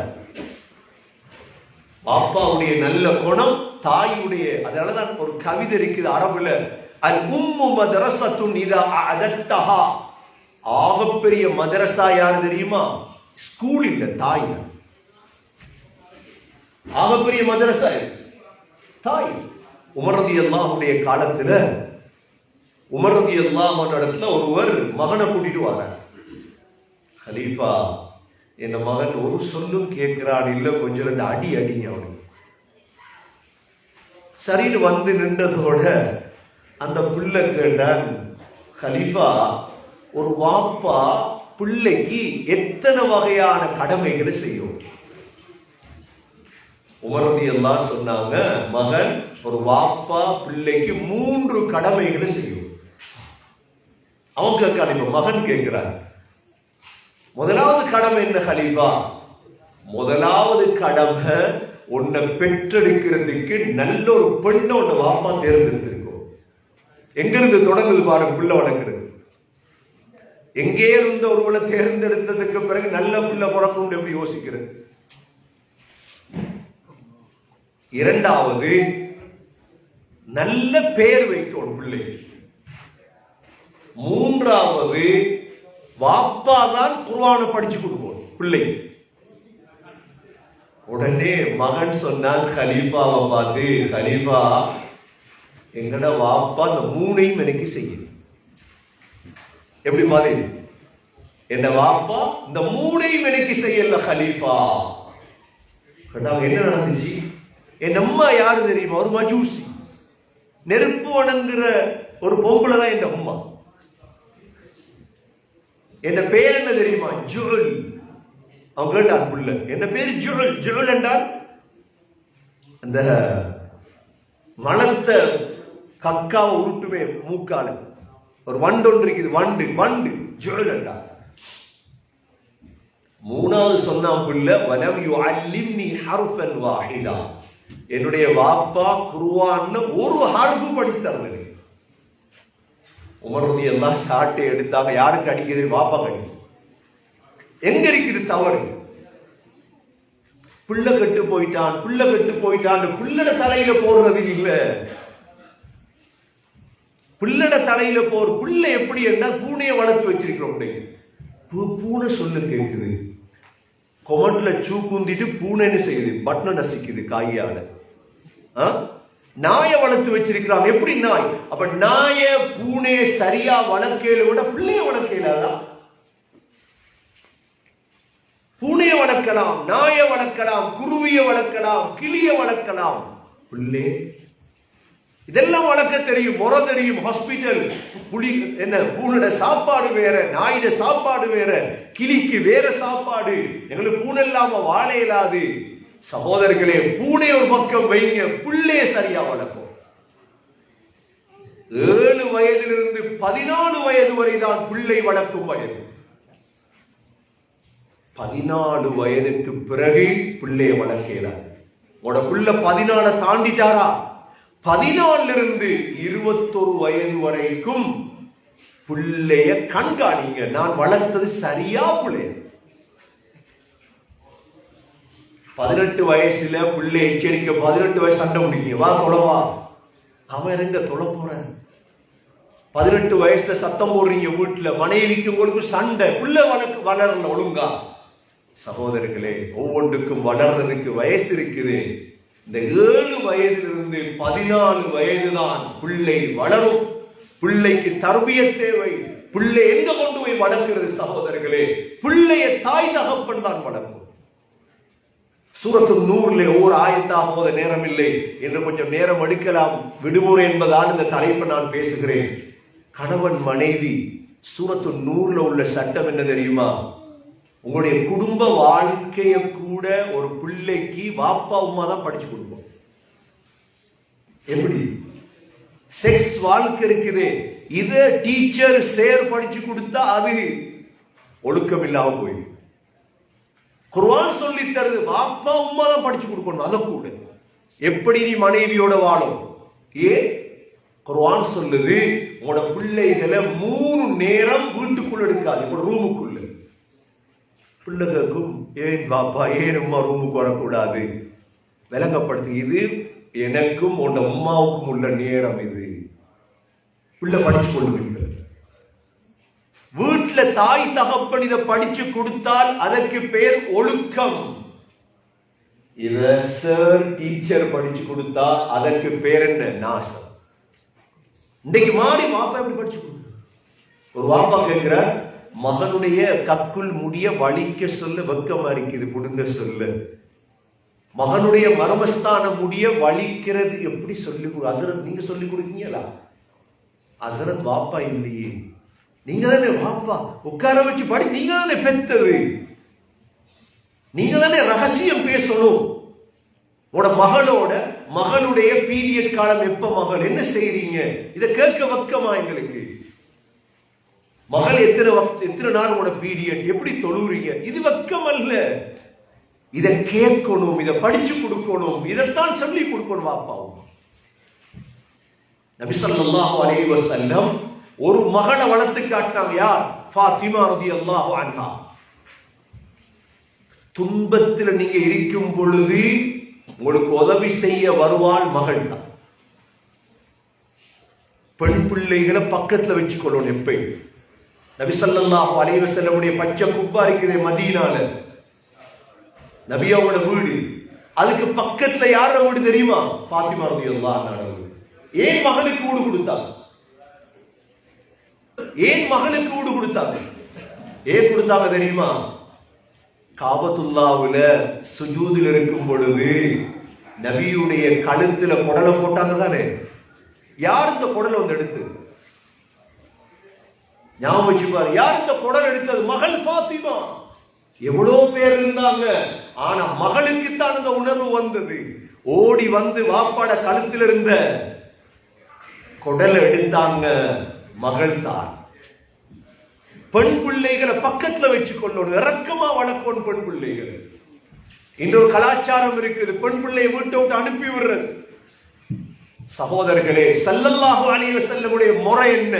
[SPEAKER 1] பாப்பாவுடைய நல்ல குணம் தாயுடைய. அதனாலதான் ஒரு கவிதை இருக்குது அரபுல, அல் உம்மு மதரசத்துன் இதா அஅதத்தஹா. ஆகப்பெரிய மதரசா யாரு தெரியுமா? ஸ்கூல் இல்ல, தாய். ஆகப்பெரிய மதரசா தாய். உமர் ரலியல்லாஹுடைய காலத்துல உமர் ரலியல்லாஹு இடத்துல ஒருவர் மகனை கூட்டிட்டு வரார். ஹலீஃபா, என் மகன் ஒரு சொல்லும் கேட்கிறான் இல்ல, கொஞ்சம் 2 அடி அடிங்க அவனுக்கு. சரின்னு வந்து நின்றதோட அந்த பிள்ளை கேட்டான், ஹலீஃபா, ஒரு வாப்பா பிள்ளைக்கு எத்தனை வகையான கடமைகளை செய்யும்? உமர் ரலியல்லாஹு சொன்னாங்க, மகன், ஒரு வாப்பா பிள்ளைக்கு 3 கடமைகளை செய்யும். அவங்க கேட்க, மகன் கேட்கிறார், முதலாவது கடமை என்ன ஹலீஃபா? முதலாவது கடமை, உன்னை பெற்றெடுக்கிறதுக்கு நல்ல ஒரு பெண்ணை உன்னை வாப்பா தேர்ந்தெடுத்திருக்கும். எங்கிருந்து தொடங்குது பாருங்க பிள்ளை வளர்க்கிறது. எங்கே இருந்த ஒருவனை தேர்ந்தெடுத்ததுக்கு பிறகு நல்ல பிள்ளை பிறக்கும் எப்படி யோசிக்கிறது? இரண்டாவது, நல்ல பெயர் வைக்கணும் பிள்ளைக்கு. மூன்றாவது, வாப்பா தான் குர்ஆனை படிச்சு கொடுக்கணும் பிள்ளைக்கு. உடனே மகன் சொன்னான் ஹலீஃபாவை பார்த்து, ஹலீஃபா, எங்கட வாப்பா இந்த 3ஐயும் எனக்கு செய்யுது. எப்படி மாதிரி? என்ன வாப்பா இந்த 3ஐயும் எனக்கு செய்யல ஹலீஃபா. என்ன நடந்துச்சு? என் அம்மா யாரு தெரியுமா? ஒரு மஜூசி, நெருப்பு வணங்குற ஒரு பொம்பளை தான் என் அம்மா. என்ன பேர் என்ன தெரியுமா? ஜுல். அவன் கேட்டான் புள்ள, என்ன பேர் ஜுல். ஜுல் என்றால் அந்த மணத்த கக்காவை உருட்டுமே மூக்கால ஒரு வண்டு ஒன்று இருக்குது, வண்டு வண்டு ஜுல் என்றால். மூணாவது சொன்னான் புள்ள, வலம் யுஅல்லிம்னி ஹர்ஃபன் வாஹிதா. என்னுடைய வாப்பா குர்ஆன்ல ஒரு ஹர்ஃப் படித்து தரல. உமர் ரலியல்லாஹு சாட்டை எடுத்தாங்க. யாருக்கு அடிக்கிறது? வாப்பா அடிக்குது. எங்க இருக்குது தவறு? பிள்ளை கெட்டு போயிட்டான், பிள்ளை கெட்டு போயிட்டான், பிள்ளட தலையில போடுறது இல்ல. பிள்ளட தலையில போற பிள்ளை எப்படி என்ன? பூனையை வளர்த்து வச்சிருக்கிறோம். பூனை சொல்லு கேட்குது, கொமண்ட்ல சூ குந்திட்டு பூனைன்னு செய்யுது, பட்டனை நசிக்குது காயால. நாயை வளர்த்து வச்சிருக்கிறாங்க. எப்படி நாய்? அப்ப நாய பூனை சரியா வளர்க்கையில விட பிள்ளைய வளர்க்கலாம். பூனைய வளர்க்கலாம், நாயை வளர்க்கலாம், குருவிய வளர்க்கலாம், கிளிய வளர்க்கலாம். பிள்ளை இதெல்லாம் வளர்க்க தெரியும், முறை தெரியும். ஹாஸ்பிட்டல் புலி என்ன, பூனோட சாப்பாடு வேற, நாயிட சாப்பாடு வேற, கிளிக்கு வேற சாப்பாடு. எங்களுக்கு பூனை இல்லாம வாழ இயலாது. சகோதரர்களே, பூனை ஒரு பக்கம் வைங்க, பிள்ளைய சரியா வளர்க்கும். 7 வயதிலிருந்து 14 வயது வரை தான் பிள்ளை வளர்க்கும் வயது. 14 வயதுக்கு பிறகு பிள்ளையை வளர்க்கிறார். உங்களோட புள்ள 14 தாண்டிட்டாரா, 14 இருந்து 21 வயது வரைக்கும் பிள்ளைய கண்காணிங்க. நான் வளர்த்தது சரியா பிள்ளைய? 18 வயசுல பிள்ளை எச்சரிக்கை, 18 வயசு சண்டை முடிக்கீங்க, வா தொலைவா. அவன் எங்க தொலை போற? 18 வயசுல சத்தம் போடுறீங்க வீட்டுல, மனைவிக்கு உங்களுக்கு சண்டை, பிள்ளை வளரல ஒழுங்கா. சகோதரர்களே, ஒவ்வொன்றுக்கும் வளர்றதுக்கு வயசு இருக்குது. இந்த 7 வயதிலிருந்து 14 வயதுதான் பிள்ளை வளரும். பிள்ளைக்கு தர்பியத் தேவை. பிள்ளை எங்க கொண்டு போய் வளர்க்கிறது சகோதரர்களே? பிள்ளைய தாய் தகப்பன் தான் வளர்க்கும். சூரத்து நூர்ல ஒவ்வொரு ஆயத்தாக போத நேரம் இல்லை என்று கொஞ்சம் நேரம் எடுக்கலாம். விடுமுறை என்பதால் இந்த தலைப்பை நான் பேசுகிறேன். கணவன் மனைவி, சூரத்து நூர்ல உள்ள சட்டம் என்ன தெரியுமா? உங்களுடைய குடும்ப வாழ்க்கைய கூட ஒரு பிள்ளைக்கு வாப்பா உமா தான் படிச்சு கொடுப்போம். எப்படி செக்ஸ் வாழ்க்கை இருக்குது, இத டீச்சர் சேர் படிச்சு கொடுத்தா அது ஒழுக்கம் இல்லாம போய். குர்ஆன் சொல்லி தருது வாப்பா உமா தான் படிச்சு கொடுக்கணும். அத கூட எப்படி நீ மனைவியோட வாழும்? ஏன் குர்ஆன் சொல்லுது, உங்களோட பிள்ளைகளை 3 நேரம் வீட்டுக்குள்ள எடுக்காது, இப்ப ரூமுக்குள்ள. பிள்ளைகளுக்கும் ஏன் பாப்பா ஏன் உமா ரூமுக்கு வரக்கூடாது விளங்கப்படுத்து. இது எனக்கும் உன் அம்மாவுக்கும் உள்ள நேரம். இது பிள்ளை படிச்சு கொள்ளுவீர்கள். வீட்டுல தாய் தகப்பன் இதை படிச்சு கொடுத்தால் அதற்கு பேர் ஒழுக்கம். இத சார் டீச்சர் படிச்சு கொடுத்தா அதற்கு பேர் என்ன? நாசம். இன்னைக்கு மாறி பாப்பா எப்படி படிச்சு கொடுக்க? ஒரு பாப்பா கேட்கிறார், மகனுடைய கக்குள் முடிய வலிக்க சொல்ல வெக்கமா இருக்குது, புடுங்க சொல்ல. மகனுடைய மர்மஸ்தான முடிய வலிக்கிறது எப்படி சொல்லி கொடு? அசரத் நீங்க சொல்லி கொடுக்கீங்களா? அசரத் வாப்பா இல்லையே, நீங்க தானே வாப்பா. உட்கார வச்சு படி, நீங்க தானே பெத்தது, நீங்க தானே ரகசியம் பேசணும். உட மகளோட மகளுடைய பீரியட் காலம் எப்ப, மகள் என்ன செய்றீங்க, இதை கேட்க வெக்கமா எங்களுக்கு? மகள் எத்தனை நாள் உங்களோட பீரியட், எப்படி தொழுறீங்க, இது வெக்கம் அல்ல. இதை கேட்கணும், இதை படிச்சு கொடுக்கணும், இதைத்தான் சொல்லி கொடுக்கணும் வாப்பாவும். நபி ஸல்லல்லாஹு அலைஹி வஸல்லம் ஒரு மகளை வளர்த்து காட்டினாங்க. யார்? ஃபாத்திமா ரலியல்லாஹு அன்ஹா. துன்பத்தில் நீங்க இருக்கும் பொழுது உங்களுக்கு உதவி செய்ய வருவாள் மகள் தான். பெண் பிள்ளைகளை பக்கத்துல வச்சுக்கொள்ளணும் எப்பயும். நபி ஸல்லல்லாஹு அலைஹி வஸல்லமுடைய பச்சை குப்பா இருக்குது மதீனால, நபியோட வீடு. அதுக்கு பக்கத்துல யார வீடு தெரியுமா? ஃபாத்திமா ரலியல்லாஹு அன்ஹா வீடு. ஏன் மகளுக்கு வீடு கொடுத்தாங்க? ஏன் மகளுக்கு வீடு கொடுத்தாங்க? ஏன் கொடுத்தாங்க தெரியுமா? காபத்துல்லாவுல சுஜூதில் இருக்கும் பொழுது நபியுடைய கழுத்துல குடலை போட்டாங்க தானே. யார் இந்த குடலை வந்து எடுத்து? ஞாபகம் வச்சுப்பாரு, யார் இந்த குடல் எடுத்தது? மகள் ஃபாத்திமா. எவ்வளவு பேர் இருந்தாங்க, ஆனா மகளுக்கு தான் இந்த உணர்வு வந்தது. ஓடி வந்து வாப்பாட கழுத்தில் இருந்த குடலை எடுத்தாங்க மகள் தான். பெண் பிள்ளைகளை பக்கத்துல வச்சு கொள்ளணும், இறக்கமா வளர்க்கணும் பெண் பிள்ளைகள். இன்னொரு கலாச்சாரம் இருக்குது, பெண் பிள்ளையை வீட்டை விட்டு அனுப்பி விடுறது. சகோதரர்களே, ஸல்லல்லாஹு அலைஹி வஸல்லமுடைய முறை என்ன?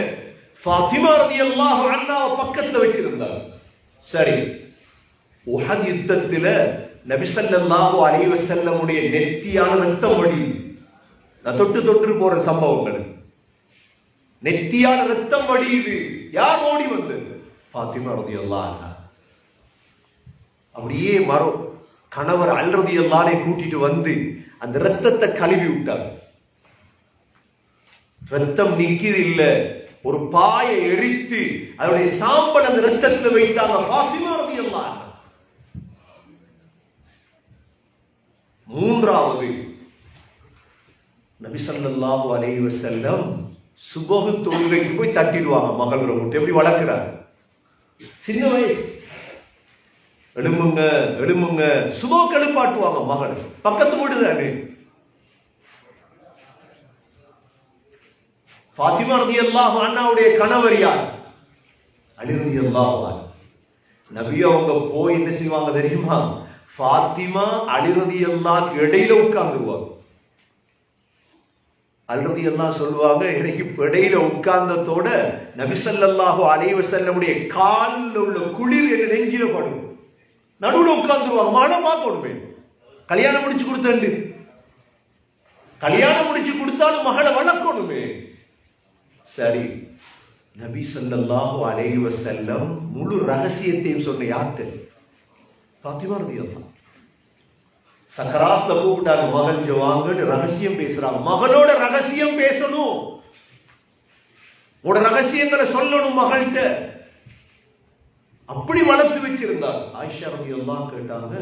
[SPEAKER 1] ஃபாத்திமா ரலியல்லாஹு அன்ஹாவை பக்கத்துல வச்சிருந்தார். சரி, உஹத் யுத்தத்துல நபி ஸல்லல்லாஹு அலைஹி வஸல்லமுடைய நெத்தியான ரத்தம் வடியுது. நான் தொட்டு போற சம்பவங்கள். நெத்தியான ரத்தம் வடியுது. யார் ஓடி வந்தது? ஃபாத்திமா ரலியல்லாஹு அன்ஹா. அப்படியே கணவர் அலி ரலியல்லாஹு அன்ஹு கூட்டிட்டு வந்து அந்த ரத்தத்தை கழுவி விட்டார். ரத்தம் நிக்கிது இல்ல, ஒரு பாயை எரித்து அதனுடைய சாம்பல் அந்த ரத்தத்தில் வைத்தாங்க ஃபாத்திமா ரலியல்லாஹு அன்ஹா. மூன்றாவது, நபி ஸல்லல்லாஹு அலைஹி வஸல்லம் சுபஹ் தொழுகைக்கு போய் தட்டிடுவாங்க மகள் விட்டு. எப்படி வளர்க்கிறார்? சின்ன வயசு, எழுமுங்க சுபஹ் எழுப்பாட்டுவாங்க மகள். பக்கத்து வீடு தானே. ஃபாத்திமா ரலியல்லாஹு அன்ஹாவுடைய கணவர் யார்? அலி ரலியல்லாஹு அன்ஹு. நபி அவங்க போய் என்ன செய்வாங்க தெரியுமா? ஃபாத்திமா அலி ரலியல்லாஹு இடையில உட்கார்ந்துருவாங்க. அலி ரலியல்லாஹு சொல்லுவாங்க, எனக்கு இடையில உட்கார்ந்ததோட நபி ஸல்லல்லாஹு அலைஹி வஸல்லமுடைய காலில் உள்ள குளிர் என் நெஞ்சில படும். நடுவுல உட்கார்ந்துருவாங்க. மகனை பார்க்கணுமே, கல்யாணம் முடிச்சு கொடுத்தண்டு, கல்யாணம் முடிச்சு கொடுத்தாலும் மகளை வளர்க்கணுமே. சரி, நபி ஸல்லல்லாஹு அலைஹி வஸல்லம் முழு ரகசியத்தையும் சொன்ன யார்கிட்ட? ஃபாத்திமா ரலியல்லாஹு. சக்கராத்ல கூப்பிட்டாங்க, மகள் வாங்கன்னு ரகசியம் பேசுறாங்க. மகளோட ரகசியம் பேசணும், உட ரகசியங்களை சொல்லணும் மகள்கிட்ட. அப்படி வளர்த்து வச்சிருந்தாங்க. ஆயிஷா ரலியல்லாஹு கேட்டாங்க,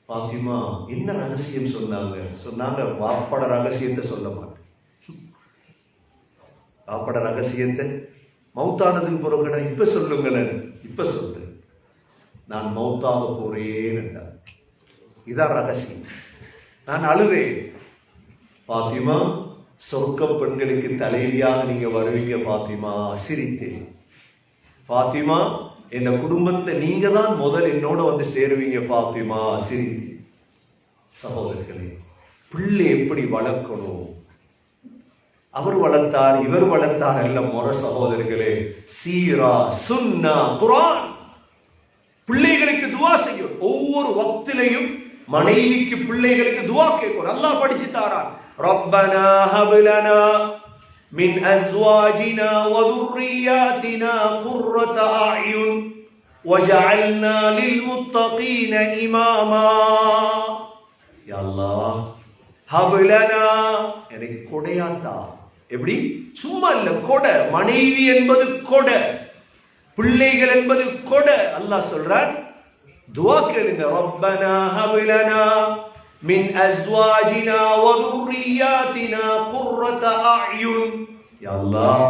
[SPEAKER 1] ஃபாத்திமா என்ன ரகசியம் சொன்னாங்க? சொன்னாங்க, வாப்பட ரகசியத்தை சொல்ல மாட்டேன். வாப்பட ரகசியத்தை மௌத்தானதுக்கு பிறகு இப்ப சொல்லுங்களேன். இப்ப சொல்லு, நான் மௌத்தாக போறேன் என்றார். இதான் ரகசியம். நான் அழுதேன். ஃபாத்திமா, சொர்க்க பெண்களுக்கு தலைவியாக நீங்க வருவீங்க ஃபாத்திமா. சிரித்தேன். ஃபாத்திமா, என் குடும்பத்தை நீங்க தான் முதல் என்னோட வந்து சேருவீங்க ஃபாத்திமா. சிரித்தேன். சகோதரர்களே, பிள்ளை எப்படி வளர்க்கணும்? அவர் வளர்த்தார், இவர் வளர்த்தார் அல்ல முறை. சகோதரர்களே, சீரா, சுன்னா, குர்ஆன். பிள்ளைகளுக்கு துஆ செய்யும். ஒவ்வொரு வக்திலையும் மனைவிக்கு பிள்ளைகளுக்கு துஆ கேட்கணும். அல்லாஹ் படிச்சு தாரான், ரப்பனா ஹப்லனா மின் அஸ்வாஜினா வ துர்ரியாத்தினா குர்ரத அயுன் வஜஅல்னா லில் முத்தகீன இமாமா. யா அல்லாஹ், ஹப்லனா, எனக்கு கொடையாத்தா. எப்படி? சும்மா இல்ல, கொடை. மனைவி என்பது கொடை, பிள்ளைகள் என்பது கொடை. அல்லாஹ் சொல்றார், துஆ கேளுங்க, ரப்பனா ஹப்லனா மின் அஸ்வாஜினா வ துர்ரியாத்தினா குர்ரத அயுன். யா அல்லாஹ்,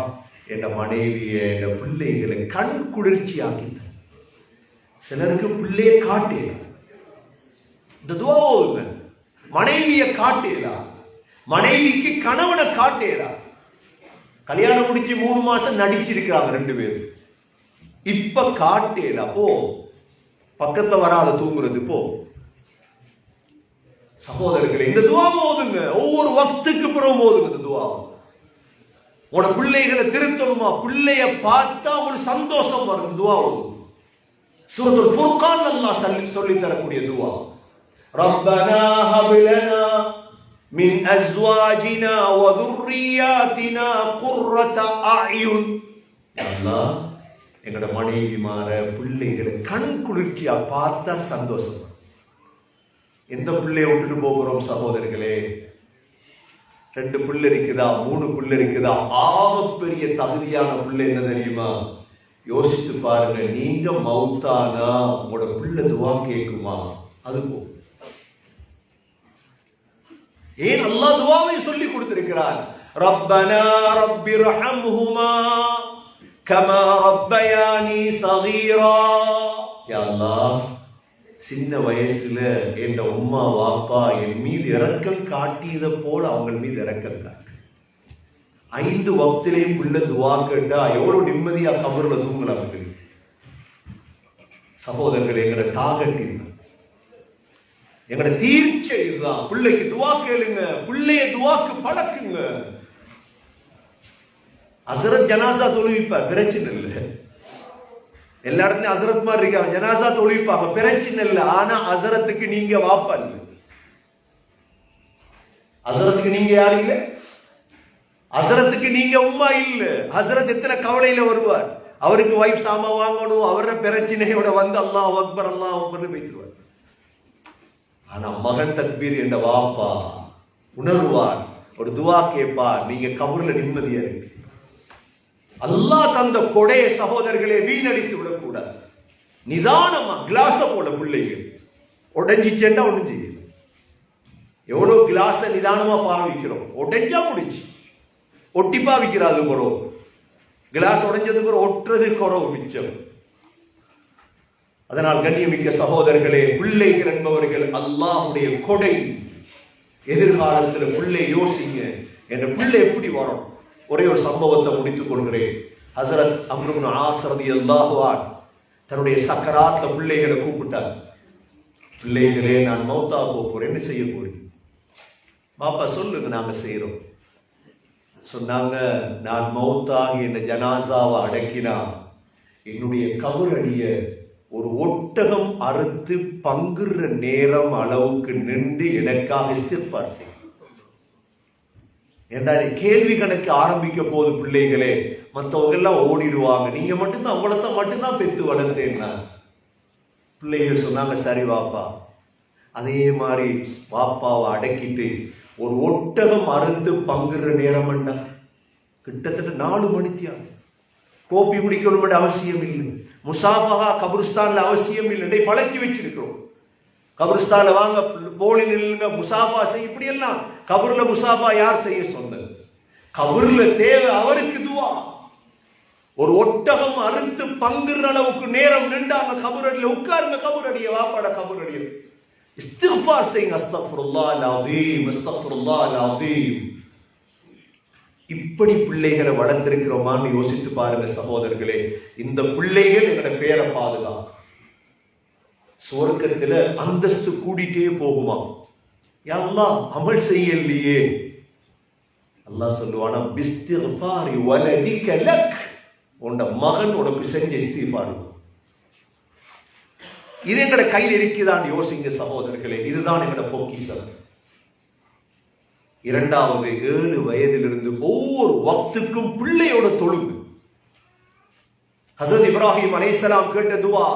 [SPEAKER 1] என் மனைவியை, என் பிள்ளைகளை கண் குளிர்ச்சி ஆக்கி. சிலருக்கு பிள்ளையை காட்டேல, இந்த துஆ ஓதுங்க. மனைவியை காட்டேலா, மனைவிக்கு கணவனை காட்டேலா. கல்யாணம் முடிச்சு 3 மாசம் நடிச்சிருக்கிறாங்க 2 பேரும். இப்ப காட்டேலா, போ பக்கத்துல வராத தூங்குறது போ. சகோதரர்களே, இந்த துஆ ஓதுங்க. ஒவ்வொரு வக்துக்கு பிறகு ஓதுங்க இந்த துஆ. உன பிள்ளைகளை திருத்தணுமா? பிள்ளைய பார்த்தா உங்களுக்கு சந்தோஷம் வரும். துஆ ஓதுங்க. சூரத்துல் ஃபுர்கான் அல்லாஹ் சொல்லி தரக்கூடிய துஆ, ரப்பனா ஹப்லனா மின் அஸ்வாஜினா வ துர்ரியாத்தினா குர்ரத அயுன். அல்லாஹ், எங்கட மனைவிமார பிள்ளைகளை கண் குளிர்ச்சியா பார்த்தா சந்தோஷம். எந்த பிள்ளைய விட்டுட்டு போகிறோம் சகோதரர்களே? 2 பிள்ளை இருக்குதா, 3 பிள்ளை இருக்குதா? ஆகப்பெரிய தகுதியான பிள்ளை என்ன தெரியுமா? யோசித்து பாருங்க. நீங்க மௌத்தானா உங்களோட பிள்ளை துஆ கேட்குமா? அது போ. ஏன் அல்லாஹ் துஆவை சொல்லி கொடுத்திருக்கிறார். ரப்பனா ரப்பிர்ஹம்ஹுமா கமா ரப்பயானி ஸகீரா. யா அல்லாஹ், சின்ன வயசுல என் உம்மா வாப்பா என் மீது இரக்கம் காட்டியதை போல அவங்க மீது இரக்கம் காட்டு. 5 வக்திலையும் பிள்ளை துஆ கேட்டா எவ்வளவு நிம்மதியா கபர்ல தூங்கலாம். சகோதரர்களே, எங்கட டார்கெட் இதுதான், எங்கட தீர்ச்சை இதுதான். பிள்ளைக்கு துஆ கேளுங்க, பிள்ளைய துஆக்கு பழக்குங்க. ஹஸ்ரத் ஜனாசா தொழுவிப்பார், பிரச்சனை இல்லை. எல்லா இடத்துலயும் ஹஸ்ரத் மாதிரி இருக்காங்க, ஜனாசா தொழுவிப்பாங்க, பிரச்சனை இல்லை. ஆனா ஹஸ்ரத்துக்கு நீங்க வாப்பா இல்ல. ஹஸ்ரத்துக்கு நீங்க யாரு இல்ல, ஹஸ்ரத்துக்கு நீங்க உம்மா இல்ல. ஹஸ்ரத் எத்தனை கவலையில வருவார். அவருக்கு வைஃப் சாமா வாங்கணும், அவரோட பிரச்சனையோட வந்து அல்லாஹ் அக்பர் அல்லாஹ் அக்பர்னு பேசுவார். ஆனா மகன் தக்பீர் என்ற வாப்பா உணர்வார், ஒரு துஆ கேட்பார். நீங்க கபர்ல நிம்மதியா இருப்பீங்க. அல்லாஹ் தந்த கொடைய சகோதரர்களே வீணடித்து விடக்கூடாது. நிதானமா கிளாஸ போல பிள்ளைகள் உடைஞ்சிச்சேண்டா ஒண்ணும் செய்ய. எவ்வளவு கிளாஸ நிதானமா பாவிக்கிறோம். உடைஞ்சா முடிச்சு ஒட்டி பாவிக்கிறாது குறவு. கிளாஸ் உடைஞ்சதுக்கு ஒரு ஒட்டுறது குறவு மிச்சம். அதனால் கண்ணியமிக்க சகோதரர்களே, பிள்ளைகள் என்பவர்கள் அல்லாஹ்வுடைய கொடை. எதிர்காலத்தில் பிள்ளை யோசிங்க, என்ற பிள்ளை எப்படி வரும். ஒரே ஒரு சம்பவத்தை முடித்துக் கொள்கிறேன். ஹஸரத் அம்ர் இப்னு ஆஸ் ரலியல்லாஹு அன்ஹு தன்னுடைய சக்கராத்ல பிள்ளைகளை கூப்பிட்டார். பிள்ளைகளே, நான் மௌத்தா போறேன், என்ன செய்ய போறீங்க? பாப்பா சொல்லுங்க, நாங்க செய்யறோம். சொன்னாங்க, நான் மௌத்தாகி என்ன ஜனாசாவை அடக்கினா என்னுடைய கபரடிய ஒரு ஒட்டகம் அறுத்து பங்குற நேரம் அளவுக்கு நின்று எனக்காக இஸ்திக்ஃபார் செய்யும். என்றால் கேள்வி கணக்கு ஆரம்பிக்க போது பிள்ளைகளே, மற்றவங்க எல்லாம் ஓடிடுவாங்க, நீங்க மட்டும்தான், உங்களத்தான் மட்டும்தான் பெத்து வளர்த்தேன்னா. பிள்ளைகள் சொன்னாங்க, சரி வாப்பா. அதே மாதிரி பாப்பாவை அடக்கிட்டு ஒரு ஒட்டகம் அறுத்து பங்குற நேரம் என்ன கிட்டத்தட்ட 4 மணித்தியாகும். கோப்பி குடிக்கணும் அவசியம் இல்லை, முசாஃபஹா கபருஸ்தான்ல அவசியம் இல்லை, பழக்கி வச்சிருக்கிறோம். கபருஸ்தான்ல வாங்க, போலி நில்லுங்க, முசாஃபா செய்ய, இப்படி எல்லாம். கபர்ல முசாஃபா யார் செய்ய சொன்னது? கபர்ல தேவை அவருக்கு துவா. ஒரு ஒட்டகம் அறுத்து பங்குற அளவுக்கு நேரம் நின்றாங்க கபரடியில, உட்காருங்க கபரடிய, வாப்பாட கபரடிய இஸ்திக்ஃபார் செய்யுங்க. அஸ்தக்ஃபிருல்லாஹ் அல்-அஸீம், அஸ்தக்ஃபிருல்லாஹ் அல்-அஸீம். இப்படி பிள்ளைகளை வளர்த்திருக்கிறோமான்னு யோசித்து பாருங்க சகோதரர்களே. இந்த பிள்ளைகள் எங்களோட பேரை பாதுகாக்கும். சுவர்க்கத்துல அந்தஸ்து கூடிட்டே போகுமா? யா அல்லாஹ், அமல் செய்யலையே, அல்லாஹ் சொல்லுவானா, பிஸ்திக்ஃபாரி வலதிக லக், உன்ட மகன் உனக்கு செஞ்ச இஸ்திக்ஃபார். இது எங்கட கையில் இருக்குதான் யோசிங்க சகோதரர்களே. இதுதான் எங்கட பொக்கிஷம். இரண்டாவது, 7 வயதிலிருந்து ஒவ்வொரு வக்துக்கும் பிள்ளையோட தொழுகு. ஹஸரத் இப்ராஹிம் அலைஹிஸ்ஸலாம் கேட்ட துஆ,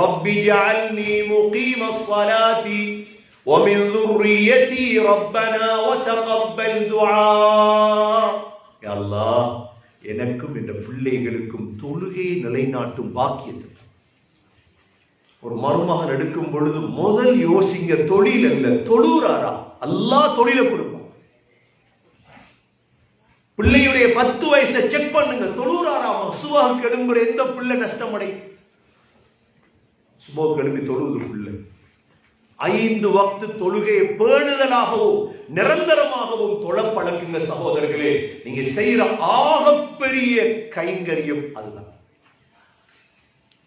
[SPEAKER 1] ரப்பி ஜஅல்னி முகீமஸ் ஸலாத்தி வ மின் ذُرِّيَّتِي ரப்பனா வ தகப்பல் துஆ. யா அல்லாஹ், எனக்கும் இந்த பிள்ளைகளுக்கும் தொழுகையை நிலைநாட்டும் பாக்கியத்தை. ஒரு மருமகன் எடுக்கும் பொழுது முதல் யோசிங்க, தொழில் அல்ல, தொழுறாரா? அல்லாஹ் தொழிலை கொடுப்பான். பிள்ளையுடைய 10 வயசுல செக் பண்ணுங்க, தொழுறாரா? சுபஹுக்கு எழும்புற எந்த பிள்ளை நஷ்டமடை? சுபஹுக்கு எழுப்பி தொழுது பிள்ளை 5 வக்து தொழுகையை பேணுதலாகவும் நிரந்தரமாகவும் தொழ பழக்குங்க சகோதரர்களே. நீங்க செய்யற ஆகப்பெரிய கைங்கரியம் அதுதான்.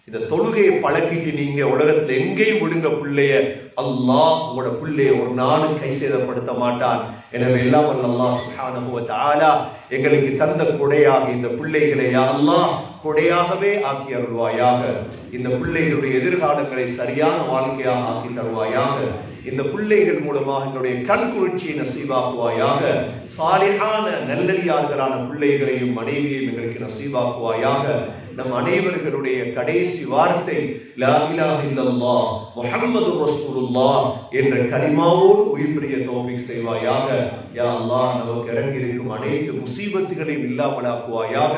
[SPEAKER 1] இந்த தொழுகையை பழக்கிட்டு நீங்க உலகத்துல எங்கேயும் விடுங்க பிள்ளைய, அல்லாஹ் உங்களோட பிள்ளைய ஒரு நாளும் கை சேதப்படுத்த மாட்டான். எனவே எல்லாம் அல்லாஹ் சுப்ஹானஹு வ தஆலா எங்களுக்கு தந்த கொடையாக இந்த பிள்ளைகளை யா அல்லாஹ் கொடையாகவே ஆக்கி அருள்வாயாக. இந்த பிள்ளைகளுடைய எதிர்காலங்களை சரியான வாழ்க்கையாக ஆக்கி தருவாயாக. இந்த பிள்ளைகள் மூலமாக என்னுடைய கண் குளிர்ச்சியை நசீபாக்குவாயாக. சாலிஹான நல்லடியார்களான பிள்ளைகளையும் மனைவியையும் எங்களுக்கு நசீபாக்குவாயாக. நம் அனைவர்களுடைய கடைசி வார்த்தை லா இலாஹ இல்லல்லாஹ் முஹம்மதுர் ரசூலுல்லாஹ் என்ற கலிமாவோடு உயிர்பிரிய தௌஃபீக் செய்வாயாக. யா அல்லாஹ், நமக்கு இறங்கி இருக்கும் அனைத்து முசீபத்துகளையும் இல்லாமலாக்குவாயாக.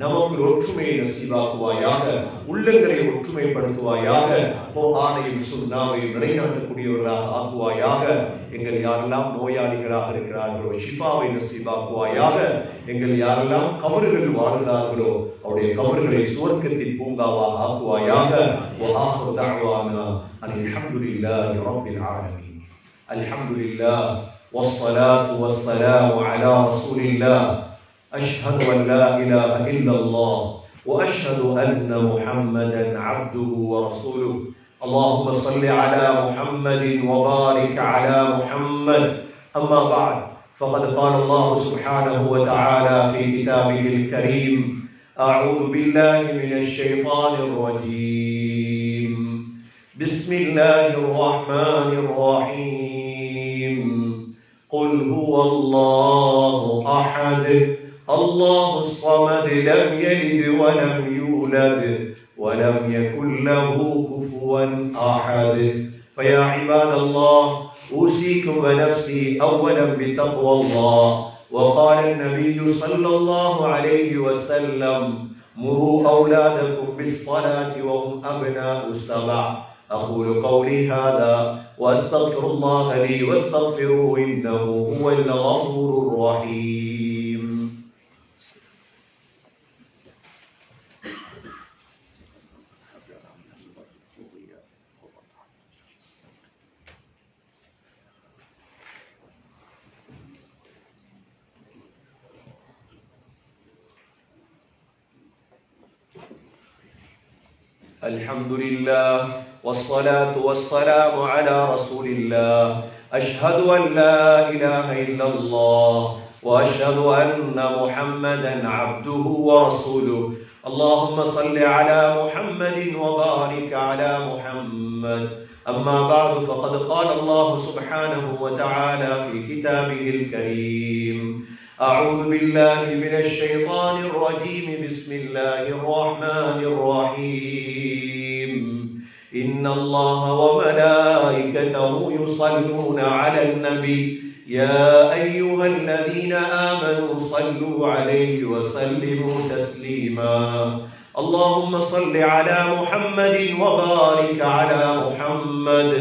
[SPEAKER 1] நமக்கு ஒற்றுமையை நசீபாக்குவாயாக. உள்ளங்களை ஒற்றுமைப்படுத்துவாயாக. குர்ஆனையும் சுன்னாவையும் நிலைநாட்டக்கூடியவர்களாக ஆக்குவாயாக. எங்கள் யாரெல்லாம் நோயாளிகளாக இருக்கிறார்களோ ஷிஃபாவை நசீபாக்குவாயாக. எங்கள் யாரெல்லாம் கபறுகள் வாழ்கிறார்களோ அவருடைய கபறுகளை சுவர்க்கத்தில் பூங்காவாக ஆக்குவாயாக. வஆஹிரு தஅவானா அனில் ஹம்துலில்லாஹி ரப்பில் ஆலமீன். அல்ஹம்துலில்லாஹ் வஸ்ஸலாத்து வஸ்ஸலாமு அலா ரசூலில்லாஹ். அஷ்ஹது அன் லா இலாஹ இல்லல்லாஹ் وأشهد أن محمدا عبده ورسوله. اللهم صل على محمد وبارك على محمد. أما بعد، فقد قال الله سبحانه وتعالى في كتابه الكريم: أعوذ بالله من الشيطان الرجيم. بسم الله الرحمن الرحيم. قل هو الله أحد الله الصمد لم يلد ولم يولد ولم يكن له كفوا أحد. فيا عباد الله، أوصيكم ونفسي أولا بتقوى الله. وقال النبي صلى الله عليه وسلم: مروا أولادكم بالصلاة وهم أبناء 7. أقول قولي هذا وأستغفر الله لي واستغفروه إنه هو الغفور الرحيم. الحمد لله والصلاة والسلام على رسول الله. أشهد أن لا إله إلا الله وأشهد أن محمدا عبده ورسوله. اللهم صل على محمد وبارك على محمد. أما بعد، فقد قال الله سبحانه وتعالى في كتابه الكريم: أعوذ بالله من الشيطان الرجيم. بسم الله الرحمن الرحيم. إن الله وملائكته يصلون على النبي يا أيها الذين آمنوا صلوا عليه وسلموا تسليما. اللهم صل على محمد وبارك على محمد.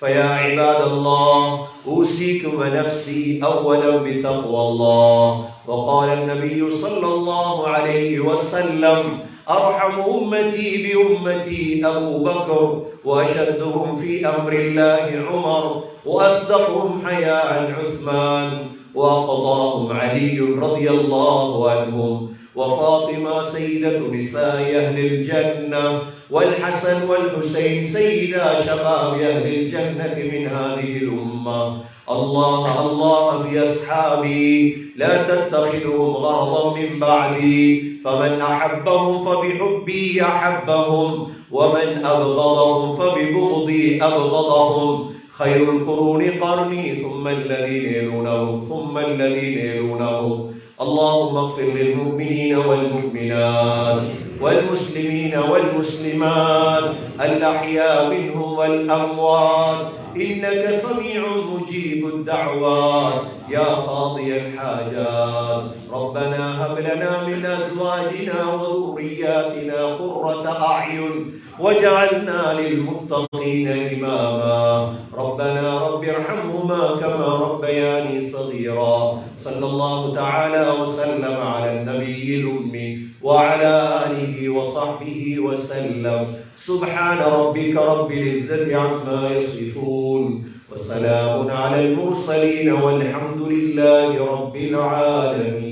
[SPEAKER 1] فيا عباد الله، أوصيكم ونفسي أولا بتقوى الله. وقال النبي صلى الله عليه وسلم: أرحم أمتي بأمتي أبو بكر، وأشدهم في أمر الله عمر، وأصدقهم حياء عثمان، وأقضاهم علي رضي الله عنهم، وفاطمة سيدة نساء أهل الجنة، والحسن والحسين سيدا شباب أهل الجنة من هذه الأمة. الله الله في أصحابي، لا تتخذهم غرضا من بعدي، فمن أحبهم فبحبي أحبهم، ومن أبغضهم فببغضي أبغضهم. خير القرون قرني، ثم الذين يلونهم، ثم الذين يلونهم. اللهم اغفر للمؤمنين والمؤمنات والمسلمين والمسلمات الأحياء منهم والأموات، إنك سميع مجيب الدعوات يا قاضي الحاجات. ربنا هب لنا من أزواجنا وذرياتنا قرة أعين واجعلنا للمتقين إماما. ربنا رب ارحمهما كما ربياني صغيرا. صلى الله تعالى وسلم على النبي الأمي وعلى آله وصحبه وسلم. سبحان ربك رب العزة عما يصفون، وسلام على المرسلين، والحمد لله رب العالمين.